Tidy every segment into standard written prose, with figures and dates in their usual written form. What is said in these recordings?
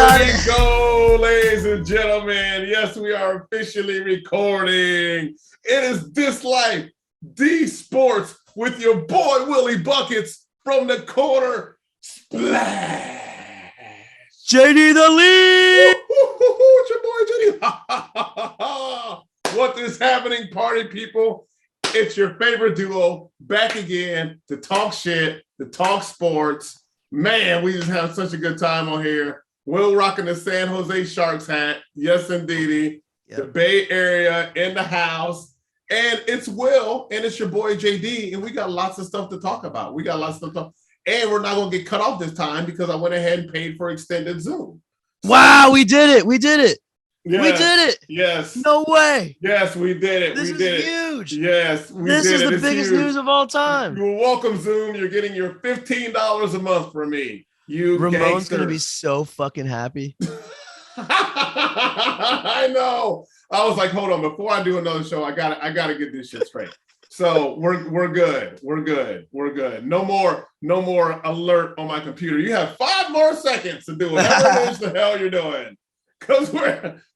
got we it. go, ladies and gentlemen. Yes, we are officially recording. It is This Life, Deez Sports, with your boy Willie Buckets from the corner. Splash. JD the lead. It's your boy JD. What is happening, party people? It's your favorite duo back again to talk shit, to talk sports. Man, we just have such a good time on here. Will rocking the San Jose Sharks hat. Yes, indeedy. Yep. The Bay Area in the house. And it's Will, and it's your boy JD, and we got lots of stuff to talk about. And we're not going to get cut off this time because I went ahead and paid for extended Zoom. So, wow, we did it. Yes, we did it. Yes. No way. Yes, we did it. This is huge. Yes, we this did is it. The biggest news of all time. You're welcome, Zoom. You're getting your $15 a month from me. You Ramon's going to be so fucking happy. I know. I was like, hold on. Before I do another show, I gotta get this shit straight. So we're good. We're good. No more alert on my computer. You have 5 more seconds to do whatever it is the hell you're doing. Because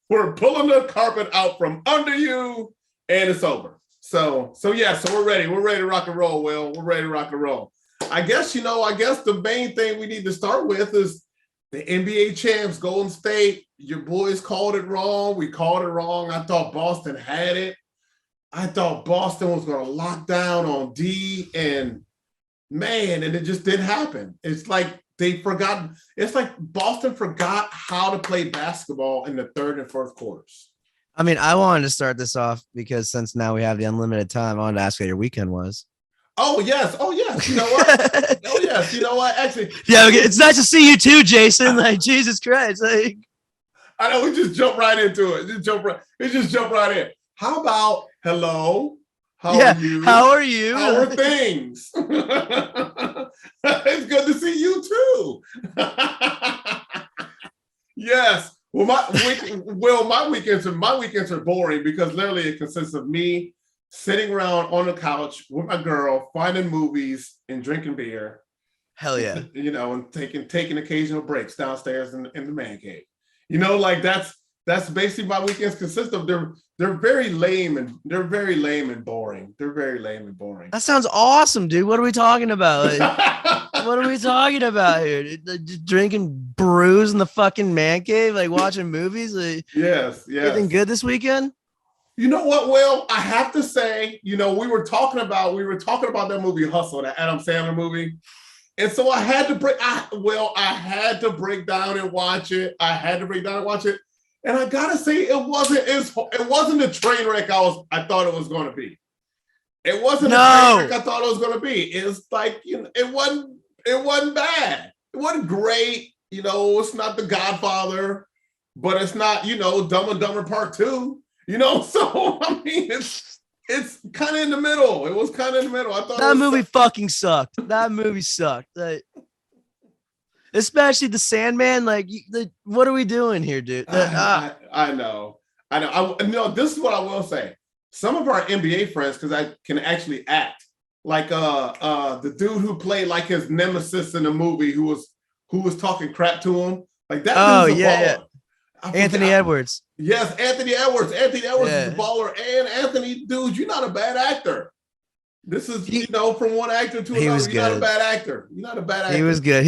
we're pulling the carpet out from under you and it's over. So we're ready. We're ready to rock and roll, Will. We're ready to rock and roll. I guess the main thing we need to start with is the NBA champs, Golden State. Your boys called it wrong. We called it wrong. I thought Boston had it. I thought Boston was going to lock down on D, and it just didn't happen. It's like they forgot. It's like Boston forgot how to play basketball in the third and fourth quarters. I mean, I wanted to start this off because since now we have the unlimited time, I wanted to ask how your weekend was. Oh, yes. You know what? Oh, yes. You know what? Actually. Yeah, it's nice to see you too, Jason. Like, Jesus Christ. Like, I know we just jump right into it. Just jump right in. How about hello? How are you? How are you? How are things? It's good to see you too. Yes. Well, my weekends are boring because literally it consists of me sitting around on the couch with my girl, finding movies and drinking beer. Hell yeah. And taking occasional breaks downstairs in the man cave. Like that's basically my weekends consist of. They're very lame and boring. They're very lame and boring. That sounds awesome, dude. What are we talking about? Like, what are we talking about here? Just drinking brews in the fucking man cave, like watching movies. Like, yes. Anything good this weekend? You know what, Will? I have to say, we were talking about that movie Hustle, that Adam Sandler movie. And so I had to break down and watch it. And I gotta say, it wasn't the train wreck I thought it was going to be. It wasn't the train wreck I thought it was going to be. It's like, it wasn't bad. It wasn't great. It's not The Godfather, but it's not, Dumb and Dumber Part 2. So I mean, it's kind of in the middle. It was kind of in the middle. I thought that movie fucking sucked. That movie sucked. Like, especially the Sandman. Like, what are we doing here, dude? I know. This is what I will say. Some of our NBA friends, because I can actually act, like the dude who played like his nemesis in the movie, who was talking crap to him, like that. Oh yeah. Anthony Edwards. Yes, Anthony Edwards. Anthony Edwards is a baller. And Anthony, dude, you're not a bad actor. This is, from one actor to another. You're not a bad actor. He was good.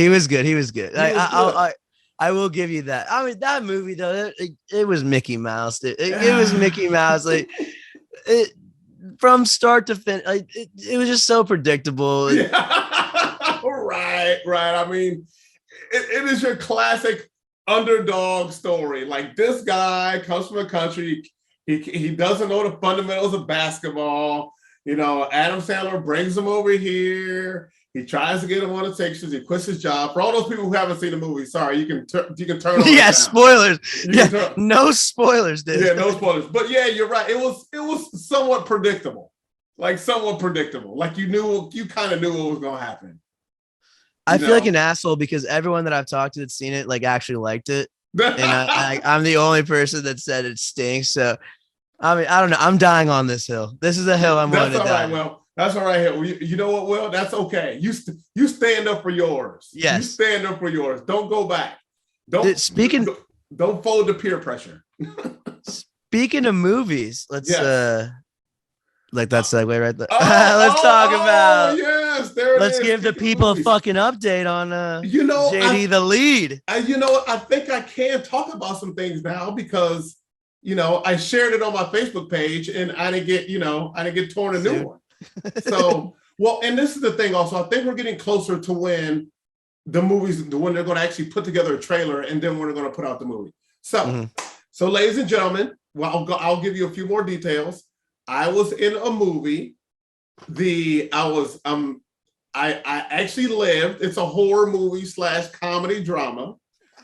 I will give you that. I mean, that movie, though, it was Mickey Mouse. It was Mickey Mouse. Like, from start to finish, like, it was just so predictable. Yeah. Right. I mean, it is your classic underdog story. Like, this guy comes from a country, he doesn't know the fundamentals of basketball. Adam Sandler brings him over here. He tries to get him on the Sixers. He quits his job. For all those people who haven't seen the movie, sorry, you can turn on. Yeah, spoilers. No spoilers, dude. Yeah, no spoilers. But yeah, you're right. It was somewhat predictable. Like, you kind of knew what was going to happen. I feel like an asshole because everyone that I've talked to that's seen it, like, actually liked it. And I'm the only person that said it stinks. So, I mean, I don't know. I'm dying on this hill. This is a hill I'm willing to die. Right, Will. That's all right. You know what, Will? That's okay. You stand up for yours. Yes. You stand up for yours. Don't go back. Don't fold to peer pressure. Speaking of movies, let's like that segue right there. Let's give the people a fucking update on JD the lead. I think I can talk about some things now because I shared it on my Facebook page and I didn't get torn a new one. So and this is the thing also, I think we're getting closer to when they're going to actually put together a trailer and then we're going to put out the movie. So so ladies and gentlemen, I'll give you a few more details. I was in a movie. I actually lived. It's a horror movie / comedy drama.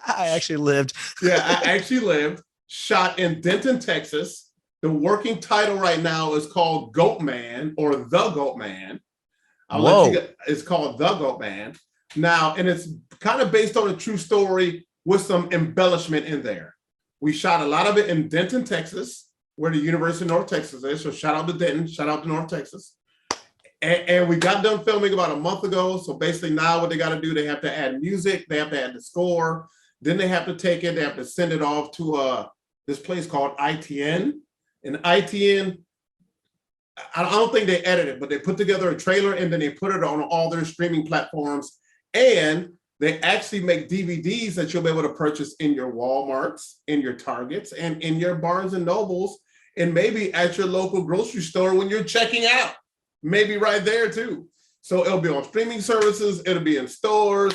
I actually lived. Yeah, I actually lived. Shot in Denton, Texas. The working title right now is called Goat Man or The Goat Man. It's called The Goat Man. Now, and it's kind of based on a true story with some embellishment in there. We shot a lot of it in Denton, Texas, where the University of North Texas is. So shout out to Denton, shout out to North Texas. And we got done filming about a month ago. So basically now what they got to do, they have to add music, they have to add the score. Then they have to take it, they have to send it off to this place called ITN. And ITN, I don't think they edited it, but they put together a trailer and then they put it on all their streaming platforms. And they actually make DVDs that you'll be able to purchase in your Walmarts, in your Targets, and in your Barnes and Nobles, and maybe at your local grocery store when you're checking out. Maybe right there too. So it'll be on streaming services. It'll be in stores.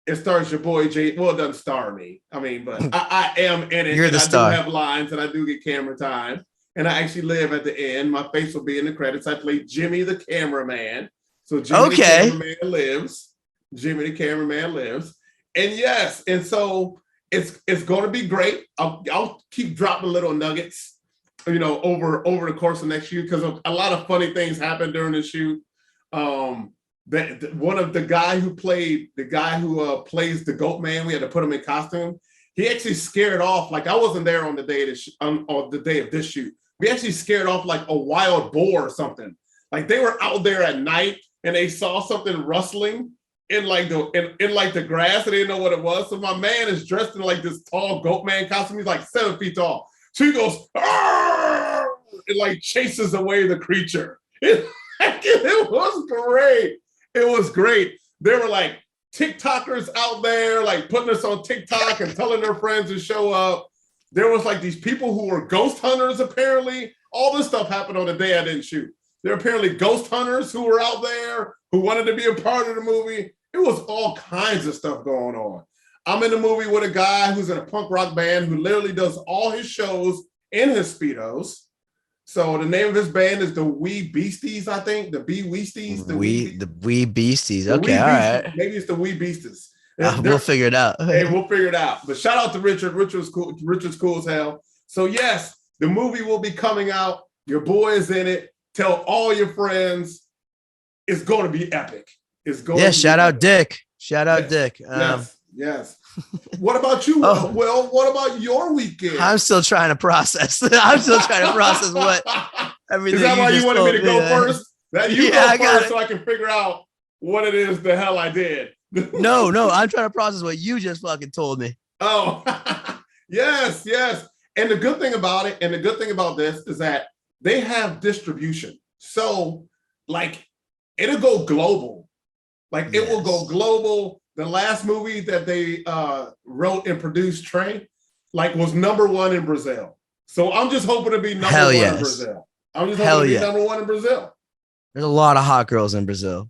It stars your boy Jay. Well, it doesn't star me. I mean, but I am in it. You're the star. I do have lines and I do get camera time. And I actually live at the end. My face will be in the credits. I play Jimmy the cameraman. So Jimmy the cameraman lives. Jimmy the cameraman lives. And yes, and so it's going to be great. I'll keep dropping little nuggets, over the course of next year because a lot of funny things happened during the shoot. One of the guy who plays the Goat Man, we had to put him in costume. He actually scared off, like I wasn't there on the day of the day of this shoot. We actually scared off like a wild boar or something. Like they were out there at night and they saw something rustling in the grass and they didn't know what it was. So my man is dressed in like this tall goat man costume. He's like 7 feet tall. So he goes, "Arr!" and like chases away the creature. It was great. It was great. There were like TikTokers out there, like putting us on TikTok and telling their friends to show up. There was like these people who were ghost hunters, apparently. All this stuff happened on the day I didn't shoot. There were apparently ghost hunters who were out there who wanted to be a part of the movie. It was all kinds of stuff going on. I'm in the movie with a guy who's in a punk rock band who literally does all his shows in his Speedos. So the name of his band is the Wee Beasties, I think. The Wee Beasties. The Wee Beasties. Okay, all right. Maybe it's the Wee Beasties. We'll figure it out. Hey, we'll figure it out. But shout out to Richard. Richard's cool. Richard's cool as hell. So yes, the movie will be coming out. Your boy is in it. Tell all your friends. It's going to be epic. It's going. Yeah. Shout out Dick. Shout out Dick. Yes. What about you? Well, what about your weekend? I'm still trying to process. What everything. Is that why you wanted me to go first? That you go first so I can figure out what it is the hell I did. No, I'm trying to process what you just fucking told me. Oh, yes. And the good thing about it, and the good thing about this is that they have distribution. So, like, it'll go global. Like, it will go global. The last movie that they wrote and produced, Trey, like, was #1 in Brazil. So I'm just hoping to be number one in Brazil. I'm just hoping to be number one in Brazil. There's a lot of hot girls in Brazil.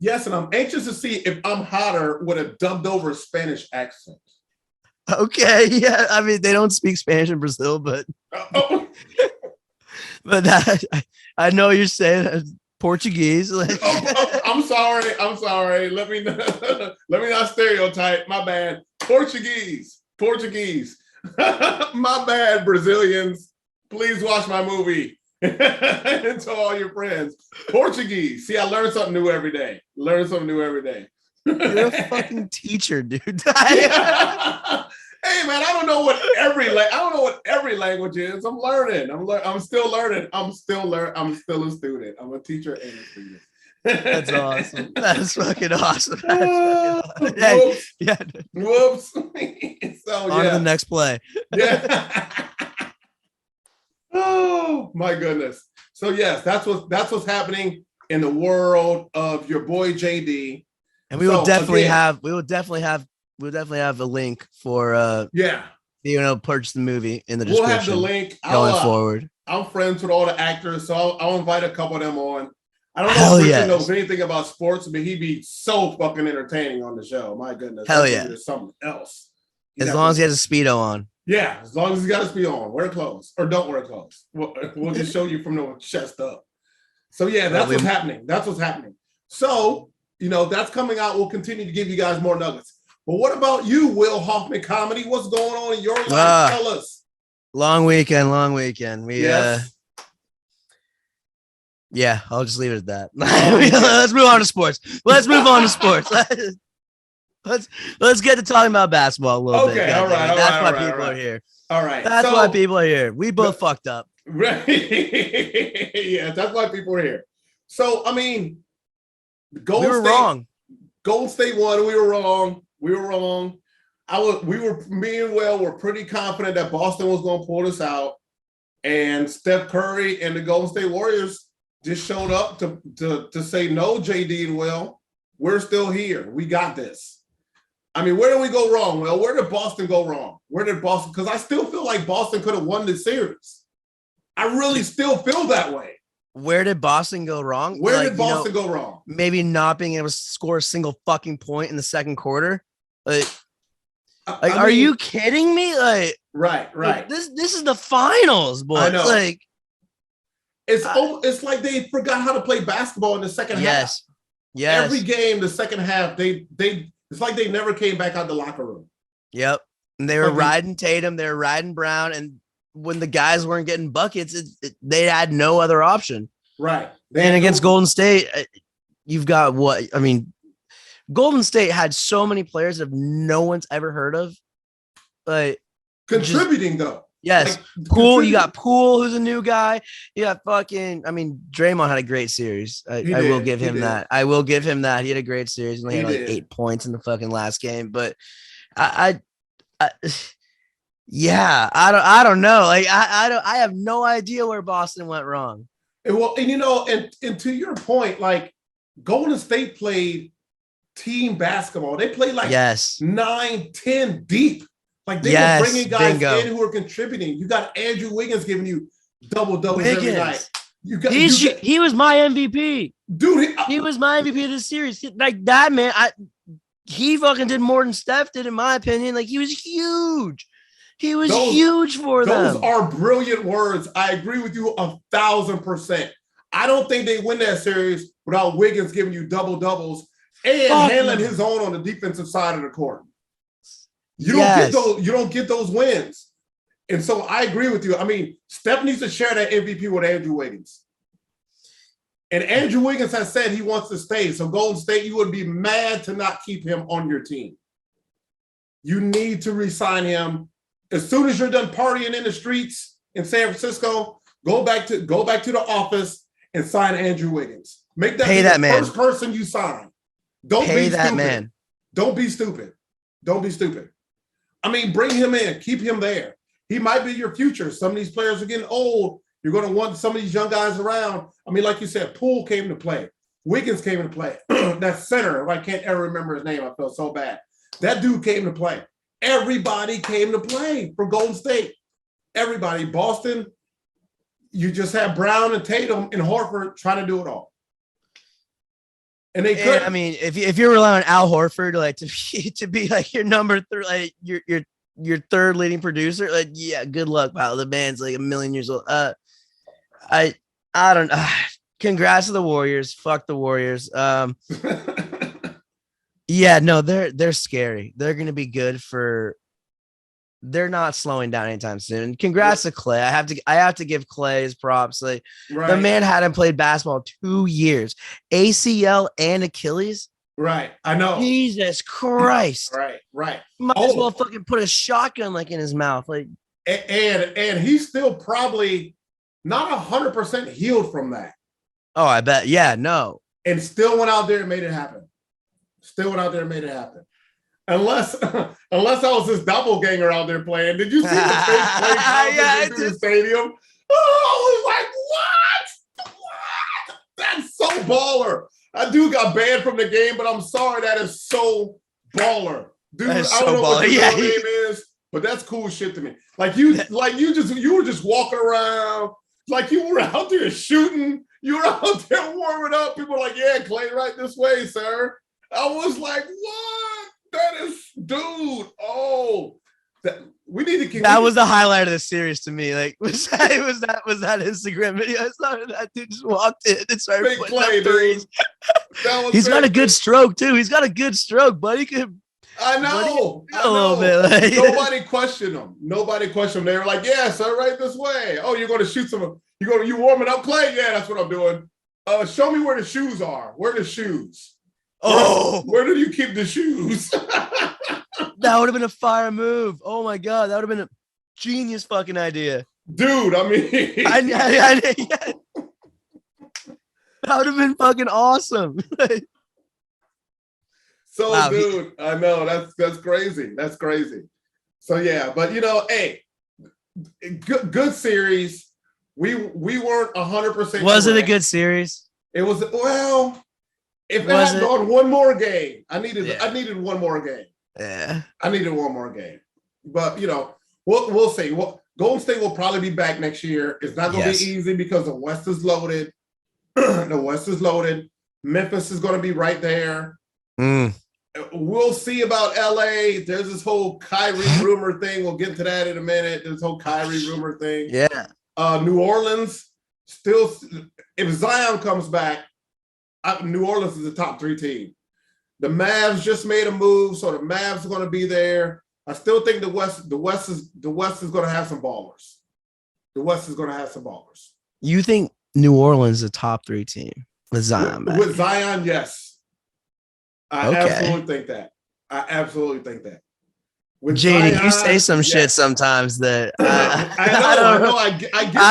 Yes, and I'm anxious to see if I'm hotter with a dubbed over Spanish accent. Okay, yeah. I mean, they don't speak Spanish in Brazil, but but I know you're saying Portuguese. I'm sorry. Let me not stereotype. My bad. Portuguese. My bad, Brazilians. Please watch my movie. And to all your friends. Portuguese. See, I learn something new every day. You're a fucking teacher, dude. Hey man, I don't know what every language is. I'm learning. I'm still learning. I'm still a student. I'm a teacher and a student. That's awesome. That's fucking awesome. That's fucking awesome. Whoops. Yeah. Whoops. So On to the next play. Yeah. Oh my goodness. So yes, that's what's happening in the world of your boy JD. And we will definitely have a link for purchase the movie in the description. We'll have the link going forward. I'm friends with all the actors, so I'll invite a couple of them on. I don't know if Richard knows anything about sports, but he'd be so fucking entertaining on the show. My goodness. Hell yeah. There's something else. As long as he has a Speedo on. Yeah, as long as he's got a Speedo on. Wear clothes or don't wear clothes. We'll just show you from the chest up. So yeah, that's what's happening. That's what's happening. So, that's coming out. We'll continue to give you guys more nuggets. But what about you, Will Hoffman Comedy? What's going on in your life? Tell us. Long weekend. Yeah, I'll just leave it at that. Let's move on to sports. Let's get to talking about basketball a little bit. Okay, all right. That's why people are here. All right. That's why people are here. We both fucked up. Right. Yeah, that's why people are here. So, I mean, wrong. Golden State won. We were wrong. Me and Will were pretty confident that Boston was going to pull this out. And Steph Curry and the Golden State Warriors just showed up to say, no, JD and Will, we're still here. We got this. I mean, where did we go wrong? Well, where did Boston go wrong? Because I still feel like Boston could have won this series. I really still feel that way. Where did Boston go wrong? Where did Boston go wrong? Maybe not being able to score a single fucking point in the second quarter. Are you kidding me? Right. This is the finals, boy. I know. It's like they forgot how to play basketball in the second half. Yes. Every game, the second half, it's like they never came back out the locker room. Yep. And they were riding Tatum, they were riding Brown, and when the guys weren't getting buckets, they had no other option. Right. And against Golden State, you've got what? I mean, Golden State had so many players that no one's ever heard of. Contributing, though. Yes. Poole, you got Poole, who's a new guy. You got Draymond had a great series. I will give him that. I will give him that. He had a great series. He only had 8 points in the fucking last game. But I don't know. I have no idea where Boston went wrong. And to your point, Golden State played team basketball. They played 9, 10 deep. They were bringing guys in who were contributing. You got Andrew Wiggins giving you double-doubles every night. He was my MVP. Dude, he was my MVP of this series. Like that, man. He fucking did more than Steph did, in my opinion. He was huge. He was huge for them. Those are brilliant words. I agree with you 1,000%. I don't think they win that series without Wiggins giving you double-doubles and handling his own on the defensive side of the court. You don't get those wins. And so I agree with you. I mean, Steph needs to share that MVP with Andrew Wiggins. And Andrew Wiggins has said he wants to stay. So Golden State, you would be mad to not keep him on your team. You need to re-sign him. As soon as you're done partying in the streets in San Francisco, go back to the office and sign Andrew Wiggins. Make that the first person you sign. Don't be stupid. Man. Don't be stupid. Don't be stupid. I mean, bring him in. Keep him there. He might be your future. Some of these players are getting old. You're going to want some of these young guys around. I mean, like you said, Poole came to play. Wiggins came to play. That center, I can't ever remember his name. I feel so bad. That dude came to play. Everybody came to play for Golden State. Everybody. Boston, you just have Brown and Tatum and Horford trying to do it all. And they could. I mean, if you're relying on Al Horford to be your number three, your third leading producer, good luck, pal. The man's 1 million years old. I don't know. Congrats to the Warriors. Fuck the Warriors. Yeah, no, they're scary. They're gonna be good for. They're not slowing down anytime soon. Congrats to Clay. I have to give Clay his props. The man hadn't played basketball 2 years, ACL and Achilles. Right, I know. Jesus Christ. Right. Might as well fucking put a shotgun in his mouth. And he's still probably not 100% healed from that. Oh, I bet. Yeah, no. and still went out there and made it happen. Unless I was this doppelganger out there playing. Did you see the fake play through the stadium? Oh, I was like, what? That's so baller. That dude got banned from the game, but I'm sorry, that is so baller. Dude, I don't know what your name is, but that's cool shit to me. Like you were just walking around, like you were out there shooting, you were out there warming up. People were like, yeah, Clay, right this way, sir. I was like, what? That is, dude. Oh, we need to keep. That was the highlight of the series to me. Like, was that Instagram video? I saw that dude just walked in and started putting up threes. He's got a good stroke too. He's got a good stroke, but he could. I know. A little bit. Like, nobody questioned him. They were like, yeah, sir, right this way. Oh, you're going to shoot some. You warming up, Clay? Yeah, that's what I'm doing. Show me where the shoes are. Where are the shoes? Where did you keep the shoes? That would have been a fire move. Oh my God, that would have been a genius fucking idea, dude. I mean, yeah. That would have been fucking awesome. So, wow, dude, I know that's crazy. That's crazy. So yeah, but hey, good series. We weren't 100%. Was it a good series? It was. Well, if it had gone one more game, I needed one more game. Yeah, I needed one more game. But we'll see. Golden State will probably be back next year. It's not going to be easy because the West is loaded. The West is loaded. Memphis is going to be right there. We'll see about LA. There's this whole Kyrie rumor thing. We'll get to that in a minute. This whole Kyrie rumor thing. Yeah. New Orleans still. If Zion comes back, New Orleans is the top 3 team. The Mavs just made a move, so the Mavs are going to be there. I still think the West is going to have some ballers. The West is going to have some ballers. You think New Orleans is a top 3 team with Zion? With Zion, yes. I absolutely think that. With JD, Zion, you say some shit sometimes that I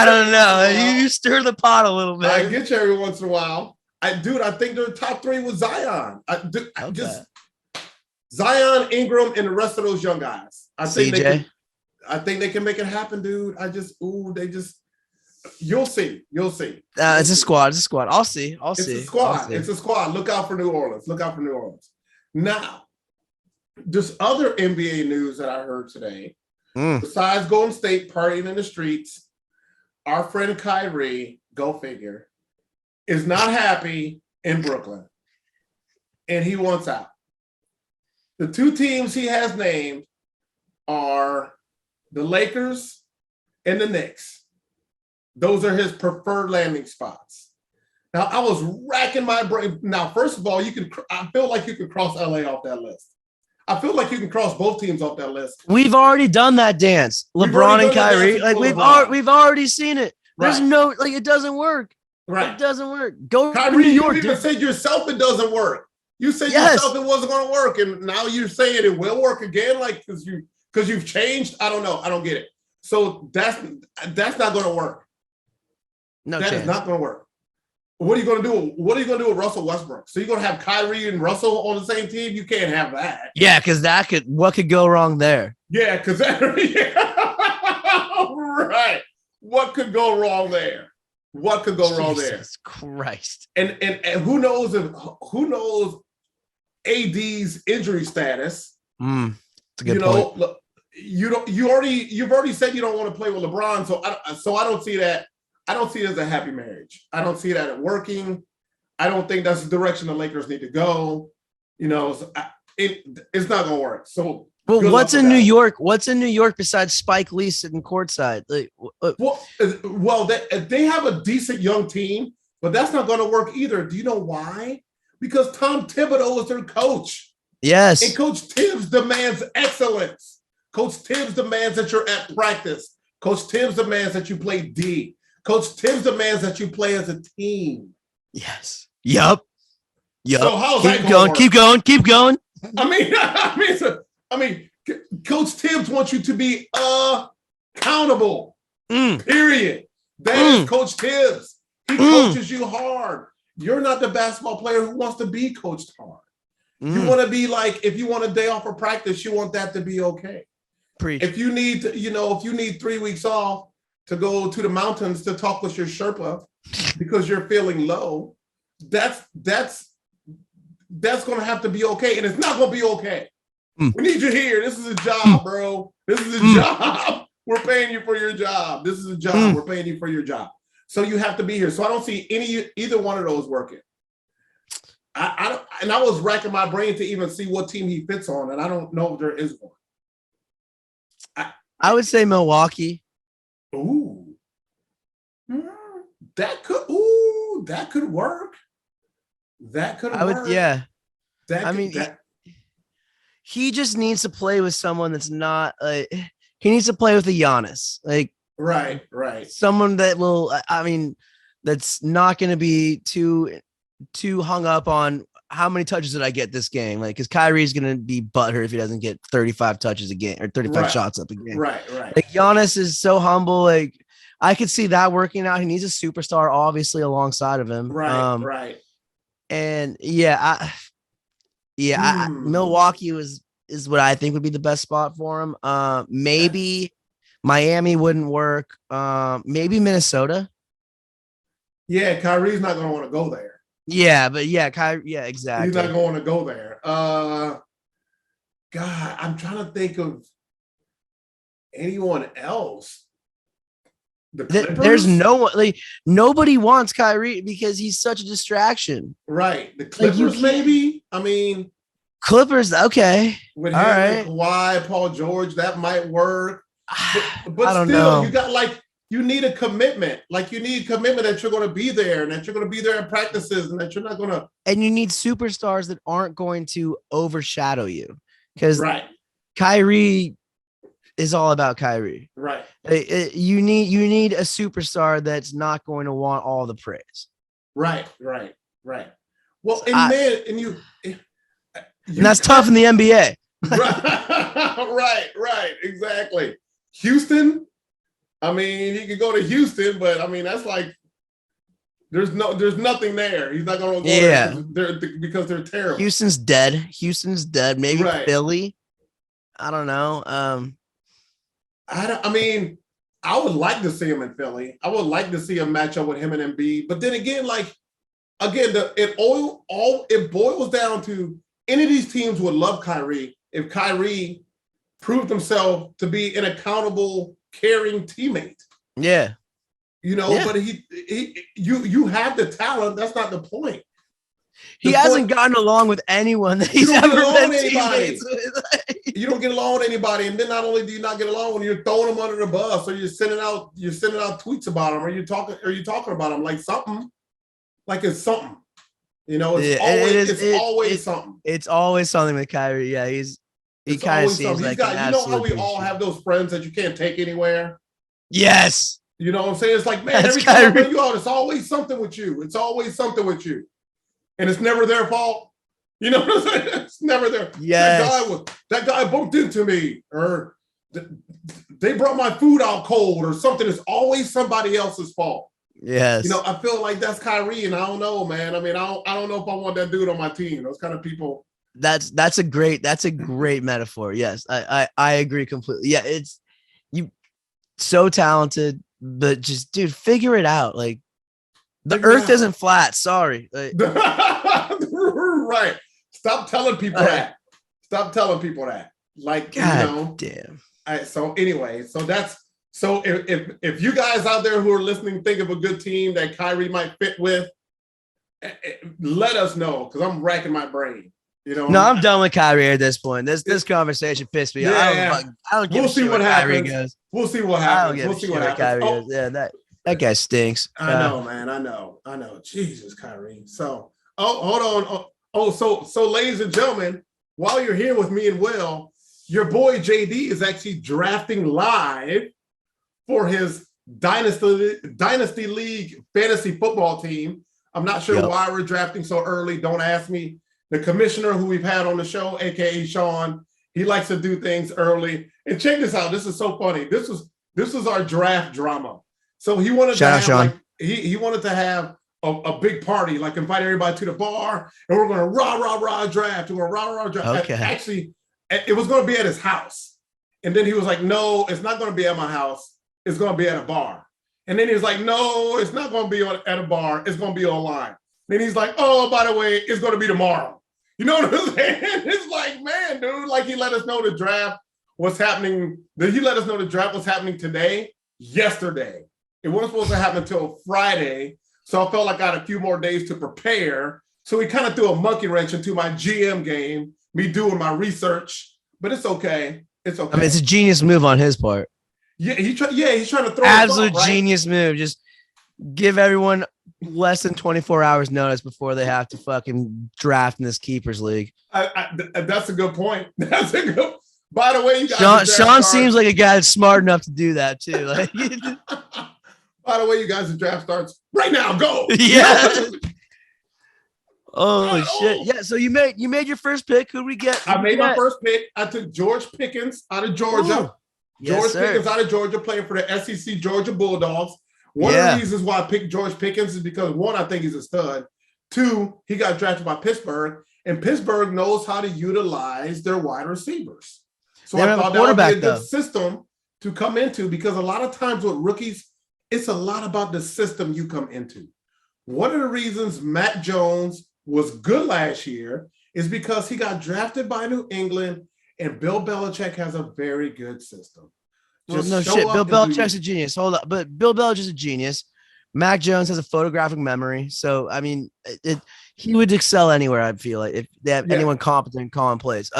don't know. You stir the pot a little bit. I get you every once in a while. I think they're top 3 with Zion. Zion, Ingram, and the rest of those young guys. I think they can make it happen, dude. You'll see. It's a squad. I'll see. It's a squad. Look out for New Orleans. Now, there's other NBA news that I heard today. Besides Golden State partying in the streets, our friend Kyrie, go figure, is not happy in Brooklyn. And he wants out. The 2 teams he has named are the Lakers and the Knicks. Those are his preferred landing spots. Now, I was racking my brain. Now, first of all, I feel like you can cross LA off that list. I feel like you can cross both teams off that list. We've already done that dance. LeBron and Kyrie. Like we've already seen it. There's it doesn't work. Right. It doesn't work. Go Kyrie, to New York. You even said yourself it doesn't work. You said yourself it wasn't going to work, and now you're saying it will work again, like because you've changed. I don't know. I don't get it. So that's not going to work. No, that is not going to work. What are you going to do? What are you going to do with Russell Westbrook? So you're going to have Kyrie and Russell on the same team? You can't have that. Yeah, because what could go wrong there? Yeah, because right. What could go wrong there? Jesus Christ. And who knows AD's injury status? That's a good point. Look, you've already said you don't want to play with LeBron, so I don't see that. I don't see it as a happy marriage. I don't see that working. I don't think that's the direction the Lakers need to go. It's not going to work. So, well, what's in New York? What's in New York besides Spike Lee sitting courtside? Well, they have a decent young team, but that's not going to work either. Do you know why? Because Tom Thibodeau is their coach. Yes. And Coach Tibbs demands excellence. Coach Tibbs demands that you're at practice. Coach Tibbs demands that you play D. Coach Tibbs demands that you play as a team. Yes. Yup. So how's Keep going. I mean, Coach Tibbs wants you to be accountable. Period. That is Coach Tibbs. He coaches you hard. You're not the basketball player who wants to be coached hard. You Mm. want to be like, if you want a day off of practice, you want that to be okay. Preach. If you need to, if you need 3 weeks off to go to the mountains to talk with your Sherpa because you're feeling low, that's going to have to be okay. And it's not going to be okay. We need you here. This is a job, bro. This is a job. We're paying you for your job. This is a job. We're paying you for your job. So you have to be here. So I don't see either one of those working. I was racking my brain to even see what team he fits on, and I don't know if there is one. I would say Milwaukee. Ooh. That could work. That could work. Yeah. He just needs to play with someone that's not he needs to play with a Giannis. Right. Someone that will, that's not going to be too hung up on how many touches did I get this game? Because Kyrie's going to be butthurt if he doesn't get 35 touches a game or 35 shots up a game. Right. Giannis is so humble. I could see that working out. He needs a superstar, obviously, alongside of him. Right. And Milwaukee is what I think would be the best spot for him. Maybe Miami wouldn't work. Maybe Minnesota. Yeah, Kyrie's not going to want to go there. Yeah, but Kyrie, exactly. He's not going to go there. God, I'm trying to think of anyone else. There's no one. Nobody wants Kyrie because he's such a distraction. Right. The Clippers, maybe. Clippers, okay. With him, all right. Kawhi, Paul George, that might work. But I don't still, know. You got you need a commitment. You need commitment that you're going to be there and that you're going to be there in practices and that you're not going to. And you need superstars that aren't going to overshadow you because Kyrie is all about Kyrie. Right. You need a superstar that's not going to want all the praise. Right. Well, and that's tough in the NBA. Right. Exactly. Houston. He could go to Houston, but that's there's nothing there. He's not going to go there because they're terrible. Houston's dead. Maybe Philly. I don't know. I would like to see him in Philly. I would like to see a matchup with him and Embiid. But then again, it boils down to any of these teams would love Kyrie if Kyrie proved himself to be an accountable, caring teammate. Yeah. But you have the talent. That's not the point. He hasn't gotten along with anyone that he's ever been teammates with. You don't get along with anybody, and then not only do you not get along, when you're throwing them under the bus, or you're sending out tweets about them, or you're talking about them like something, it's something. It's always something. It's always something with Kyrie. Yeah, he kind of seems like how we all have those friends that you can't take anywhere. Yes. You know what I'm saying? It's man, every time I bring you out, it's always something with you. And it's never their fault. You know what I'm saying? It's never there. Yes. That guy bumped into me, or they brought my food out cold, or something. It's always somebody else's fault. Yes. I feel like that's Kyrie, and I don't know, man. I don't know if I want that dude on my team. Those kind of people. That's a great metaphor. Yes, I agree completely. Yeah, it's you so talented, but just dude, figure it out. The earth isn't flat. Sorry. Right. Stop telling people that. God damn. So if you guys out there who are listening think of a good team that Kyrie might fit with, let us know, because I'm racking my brain. No, I'm done with Kyrie at this point. This conversation pissed me off. I don't give a shit what Kyrie goes. We'll see what happens. We'll see what happens. Yeah, that guy stinks. I know, man. I know. Jesus, Kyrie. So, hold on. So ladies and gentlemen, while you're here with me and Will, your boy JD is actually drafting live for his Dynasty League fantasy football team. I'm not sure why we're drafting so early. Don't ask me. The commissioner who we've had on the show, aka Sean, he likes to do things early. And check this out. This is so funny. This was our draft drama. So he wanted he wanted to have a big party, like invite everybody to the bar, and we're going to rah draft. We're going to rah draft. Okay. Actually, it was going to be at his house. And then he was like, no, it's not going to be at my house. It's going to be at a bar. And then he was like, no, it's not going to be at a bar. It's going to be online. Then he's like, oh, by the way, it's going to be tomorrow. You know what I'm saying? It's like, man, dude, like he let us know the draft was happening. He let us know the draft was happening today, yesterday. It wasn't supposed to happen until Friday. So I felt like I had a few more days to prepare. So he kind of threw a monkey wrench into my GM game, me doing my research, but it's okay. It's okay. I mean, it's a genius move on his part. Yeah, he's trying to throw absolute genius move. Just give everyone less than 24 hours notice before they have to fucking draft in this keepers league. That's a good point. That's a good. By the way, you guys, Sean seems like a guy that's smart enough to do that too. Like, by the way, you guys, the draft starts right now. Go. Yeah. Oh shit! Yeah, so you made your first pick. Who we get? I made my first pick. I took George Pickens out of Georgia. George Pickens out of Georgia, playing for the SEC Georgia Bulldogs. One of the reasons why I picked George Pickens is because, one, I think he's a stud. Two, he got drafted by Pittsburgh, and Pittsburgh knows how to utilize their wide receivers. So I thought that would be a good system to come into, because a lot of times with rookies, it's a lot about the system you come into. One of the reasons Matt Jones was good last year is because he got drafted by New England, and Bill Belichick has a very good system. Well, no shit. Bill Belichick's a genius. Hold up. But Bill Belichick's a genius. Mac Jones has a photographic memory. So, I mean, he would excel anywhere, I feel like, if they have anyone competent calling plays.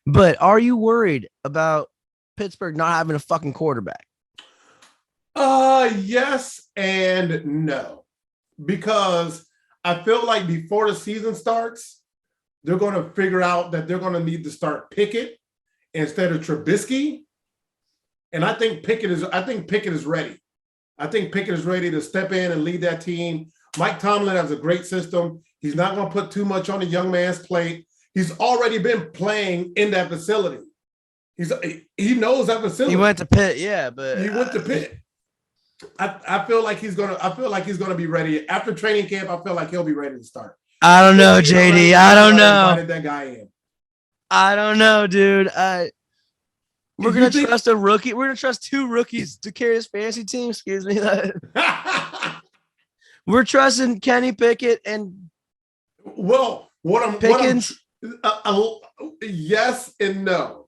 But are you worried about Pittsburgh not having a fucking quarterback? Yes and no. Because I feel like before the season starts, they're going to figure out that they're going to need to start Pickett instead of Trubisky. And I think Pickett is ready. I think Pickett is ready to step in and lead that team. Mike Tomlin has a great system. He's not going to put too much on the young man's plate. He's already been playing in that facility. He knows that facility. He went to Pitt, but he went to Pitt. I feel like he's gonna be ready after training camp. I feel like he'll be ready to start. I don't know, JD. I don't know. Invited that guy in. I don't know, dude. We're gonna trust a rookie. We're gonna trust two rookies to carry this fantasy team. Excuse me. We're trusting Kenny Pickett and Pickens. Yes and no.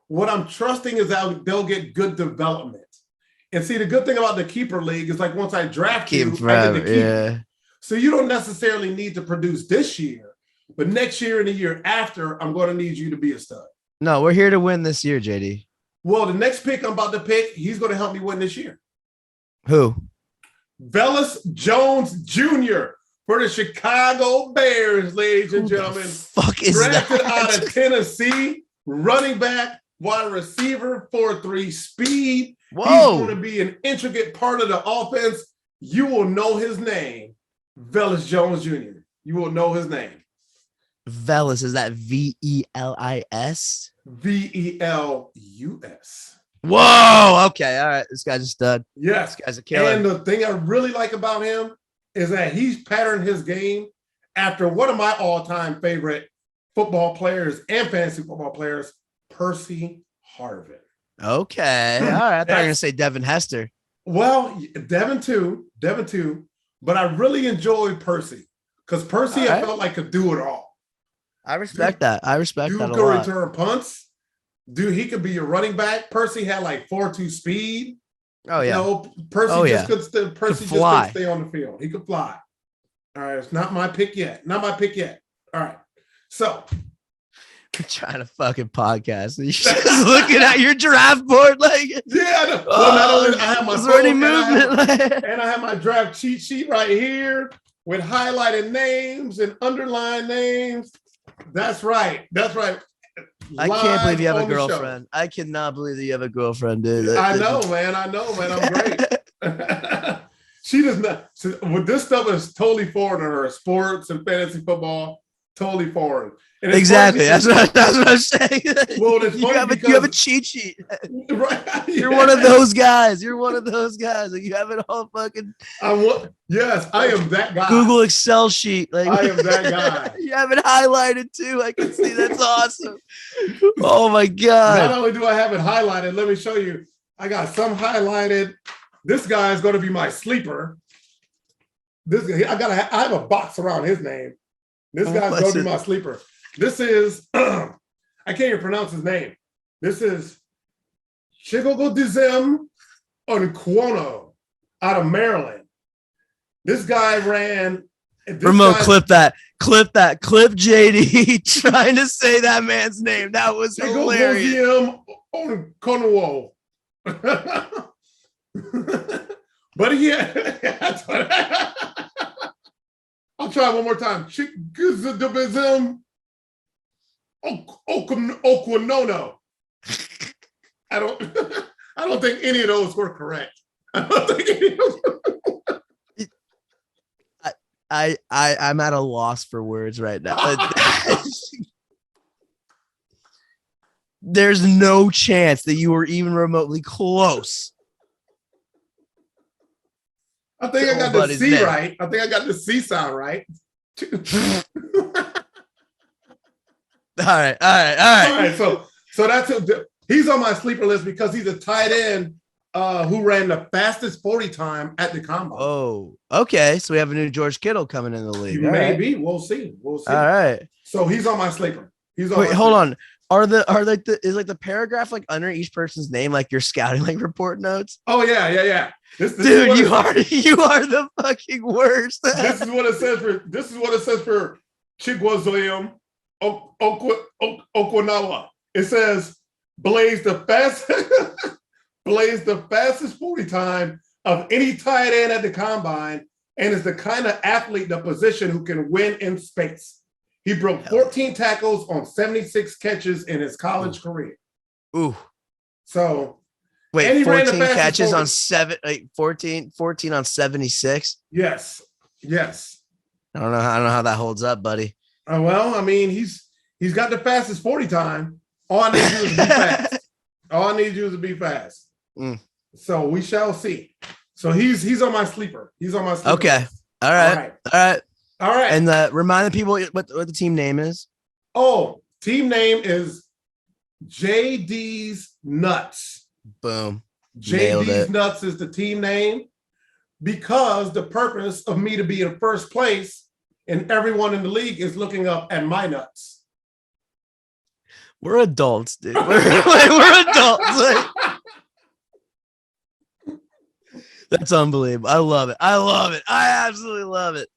What I'm trusting is that they'll get good development. And see, the good thing about the keeper league is, like, once I draft you, I get to keep you. So you don't necessarily need to produce this year, but next year and the year after, I'm going to need you to be a stud. No, we're here to win this year, JD. Well, the next pick I'm about to pick, he's going to help me win this year. Who? Velus Jones Jr. for the Chicago Bears, ladies and gentlemen. Fuck is drafted that? Out of Tennessee, running back, wide receiver, 4.3 speed. Whoa. He's going to be an intricate part of the offense. You will know his name, Velus Jones Jr. You will know his name. Velus, is that V-E-L-I-S? V-E-L-U-S. Whoa. Okay. All right. This guy's a stud. Yes. This guy's a killer. And the thing I really like about him is that he's patterned his game after one of my all-time favorite football players and fantasy football players, Percy Harvin. Okay. All right. I thought you were going to say Devin Hester. Well, Devin too. But I really enjoyed Percy because Percy, I felt like could do it all. I respect that. I respect that a lot. Dude could return punts. Dude, he could be your running back. Percy had like 4.2 speed. Oh, yeah. You know, Percy just could stay on the field. He could fly. All right. It's not my pick yet. All right. So. I'm trying to fucking podcast. You're just looking at your draft board like. Yeah. Well, not only I have my phone, movement. And I have my draft cheat sheet right here with highlighted names and underlined names. That's right. I can't believe you have a girlfriend. I cannot believe that you have a girlfriend, dude. I know, man. I'm great. She does not. This stuff is totally foreign to her. Sports and fantasy football. Totally foreign. Exactly. That's what I'm saying. Well, it's you have a cheat sheet. Right. You're one of those guys. You're one of those guys. Like, you have it all fucking. Yes, I am that guy. Google Excel sheet. Like, I am that guy. You have it highlighted too. I can see. That's awesome. Oh my god. Not only do I have it highlighted, let me show you. I got some highlighted. This guy is going to be my sleeper. This guy, I have a box around his name. This guy's going to be my sleeper. This is, I can't even pronounce his name. This is Chigogodizem Onquono out of Maryland. This guy ran. Remote, clip that. Clip JD trying to say that man's name. That was hilarious. Chigogodizem Onquono. But that's what I'll try one more time. Chigogodizem Okwanono. I don't think any of those were correct. I don't think any of those I'm at a loss for words right now. There's no chance that you were even remotely close. I think I got the C right. I think I got the C sound right. All right. So that's he's on my sleeper list because he's a tight end who ran the fastest 40 time at the combine. Oh, okay. So we have a new George Kittle coming in the league. Maybe we'll see. All right. So he's on my sleeper. Hold on. Is the paragraph like under each person's name like your scouting like report notes? Oh yeah. Dude, you are the fucking worst. This is what it says for Chigwazoyum Okinawa. It says blaze the fastest 40 time of any tight end at the combine, and is the kind of athlete, the position who can win in space. He broke 14 tackles on 76 catches in his college career. Ooh. So wait, 14 catches on 14 on 76? Yes. I don't know how that holds up, buddy. Well, I mean, he's got the fastest 40 time. All I need you is to be fast. All I need you is to be fast. So we shall see. So he's on my sleeper. Okay. All right. And remind the people what the team name is. Oh, team name is JDs Nutz. Boom. JDs Nutz is the team name because the purpose of me to be in first place and everyone in the league is looking up at my nuts. We're adults, dude. We're adults. That's unbelievable. I love it. I absolutely love it.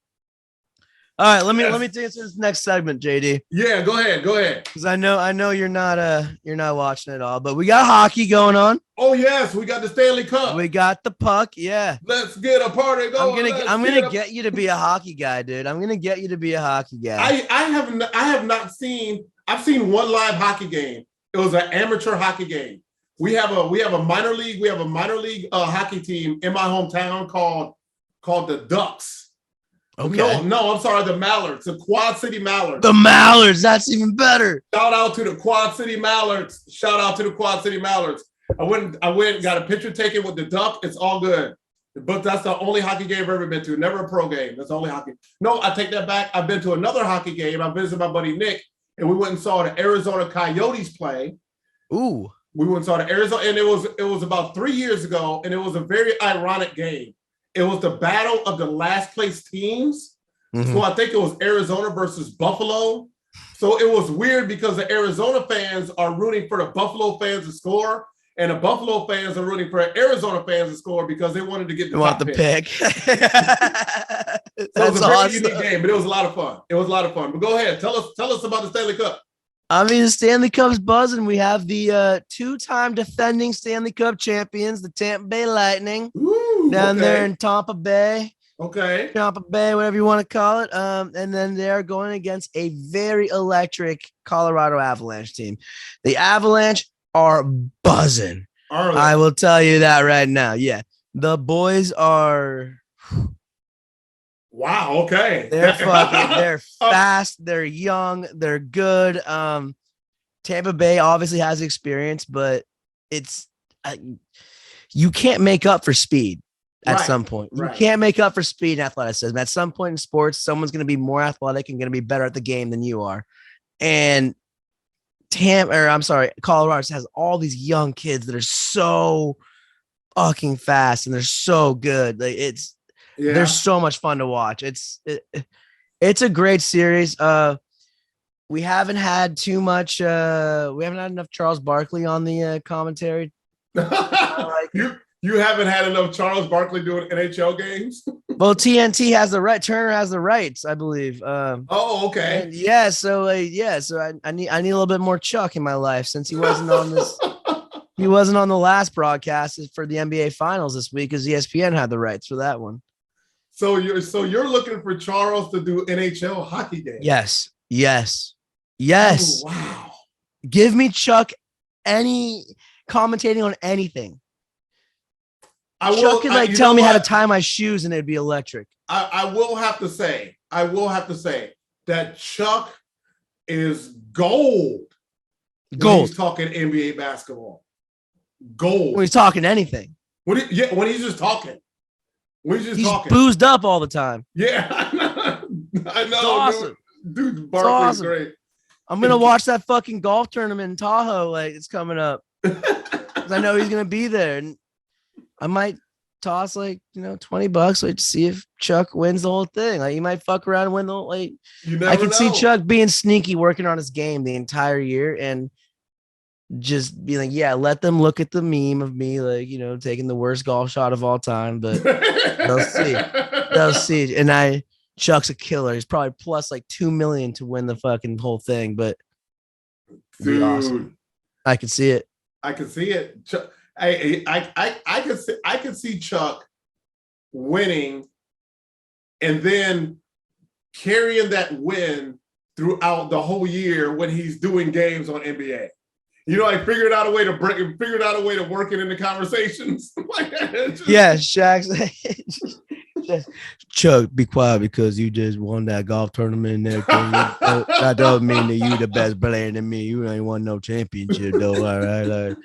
All right, let me answer this next segment, JD. Yeah, go ahead. Because I know you're not watching it all, but we got hockey going on. Oh yes, we got the Stanley Cup. We got the puck. Yeah. Let's get a party going. I'm gonna get you to be a hockey guy, dude. I'm gonna get you to be a hockey guy. I have not seen. I've seen one live hockey game. It was an amateur hockey game. We have a minor league. We have a minor league hockey team in my hometown called the Ducks. Okay. No, I'm sorry, the Mallards, the Quad City Mallards. The Mallards, that's even better. Shout out to the Quad City Mallards. I went and got a picture taken with the Duck. It's all good. But that's the only hockey game I've ever been to. Never a pro game. That's the only hockey. No, I take that back. I've been to another hockey game. I visited my buddy Nick, and we went and saw the Arizona Coyotes play. Ooh. We went and saw the Arizona, and it was about 3 years ago, and it was a very ironic game. It was the battle of the last place teams. Mm-hmm. So I think it was Arizona versus Buffalo. So it was weird because the Arizona fans are rooting for the Buffalo fans to score, and the Buffalo fans are rooting for Arizona fans to score because they wanted to get the pick. So it was a very unique game, but it was a lot of fun. But go ahead, tell us about the Stanley Cup. I mean, the Stanley Cup's buzzing. We have the two-time defending Stanley Cup champions, the Tampa Bay Lightning, down there in Tampa Bay. Okay. Tampa Bay, whatever you want to call it. And then they're going against a very electric Colorado Avalanche team. The Avalanche are buzzing. I will tell you that right now. Yeah. The boys are Wow. Okay. They're fast. They're young. They're good. Tampa Bay obviously has experience, but you can't make up for speed at some point. You can't make up for speed and athleticism. At some point in sports, someone's going to be more athletic and going to be better at the game than you are. And Colorado has all these young kids that are so fucking fast and they're so good. Like they're so much fun to watch. It's a great series. We haven't had too much. We haven't had enough Charles Barkley on the commentary. You haven't had enough Charles Barkley doing NHL games. Well, TNT has the right. Turner has the rights, I believe. Okay. So I need a little bit more Chuck in my life since he wasn't on this. He wasn't on the last broadcast for the NBA Finals this week because ESPN had the rights for that one. So you're looking for Charles to do NHL hockey games? Yes. Oh, wow. Give me Chuck commentating on anything. Chuck could tell me how to tie my shoes and it'd be electric. I will have to say that Chuck is gold. When he's talking NBA basketball. Gold. When he's talking anything. When he's just talking. He's boozed up all the time. Yeah, I know. It's awesome. Dude, Barkley's great. I'm gonna watch that fucking golf tournament in Tahoe. It's coming up. I know he's gonna be there, and I might toss $20 to see if Chuck wins the whole thing. He might fuck around and win the whole. I can see Chuck being sneaky, working on his game the entire year, and just be like, yeah, let them look at the meme of me, taking the worst golf shot of all time, but they'll see. And Chuck's a killer. He's probably plus $2 million to win the fucking whole thing, but it'd be awesome. I can see it. I can see it. I can see Chuck winning and then carrying that win throughout the whole year when he's doing games on NBA. Figured out a way to work it into conversations. Shaq. Chuck, be quiet because you just won that golf tournament and everything. That doesn't mean that you the best player than me. You ain't won no championship though. All right.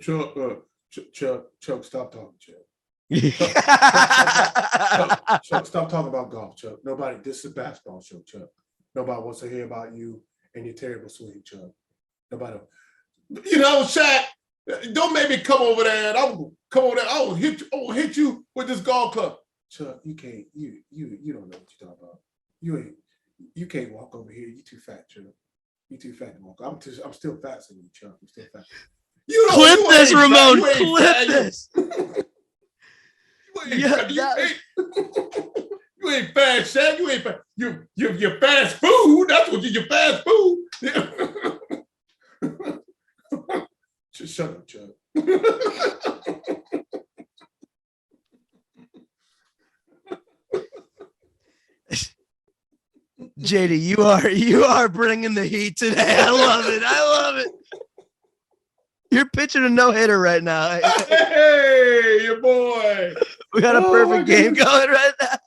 Chuck, stop talking, Chuck. Chuck, stop talking about golf, Chuck. Nobody. This is a basketball show, Chuck. Nobody wants to hear about you and your terrible swing, Chuck. Nobody. Shaq, don't make me come over there and I'll hit you with this golf club. Chuck, you can't. You don't know what you're talking about. You can't walk over here. You too fat, Chuck. You too fat to walk. I'm still faster than you, Chuck. I'm still fat. Clip this, Ramon. Clip this. You ain't fast, Shaq. You ain't fast. You're fast food. That's what you're fast food. Just shut up, Chuck. JD, you are bringing the heat today. I love it. You're pitching a no-hitter right now. Hey, your boy. We got a perfect game going right now.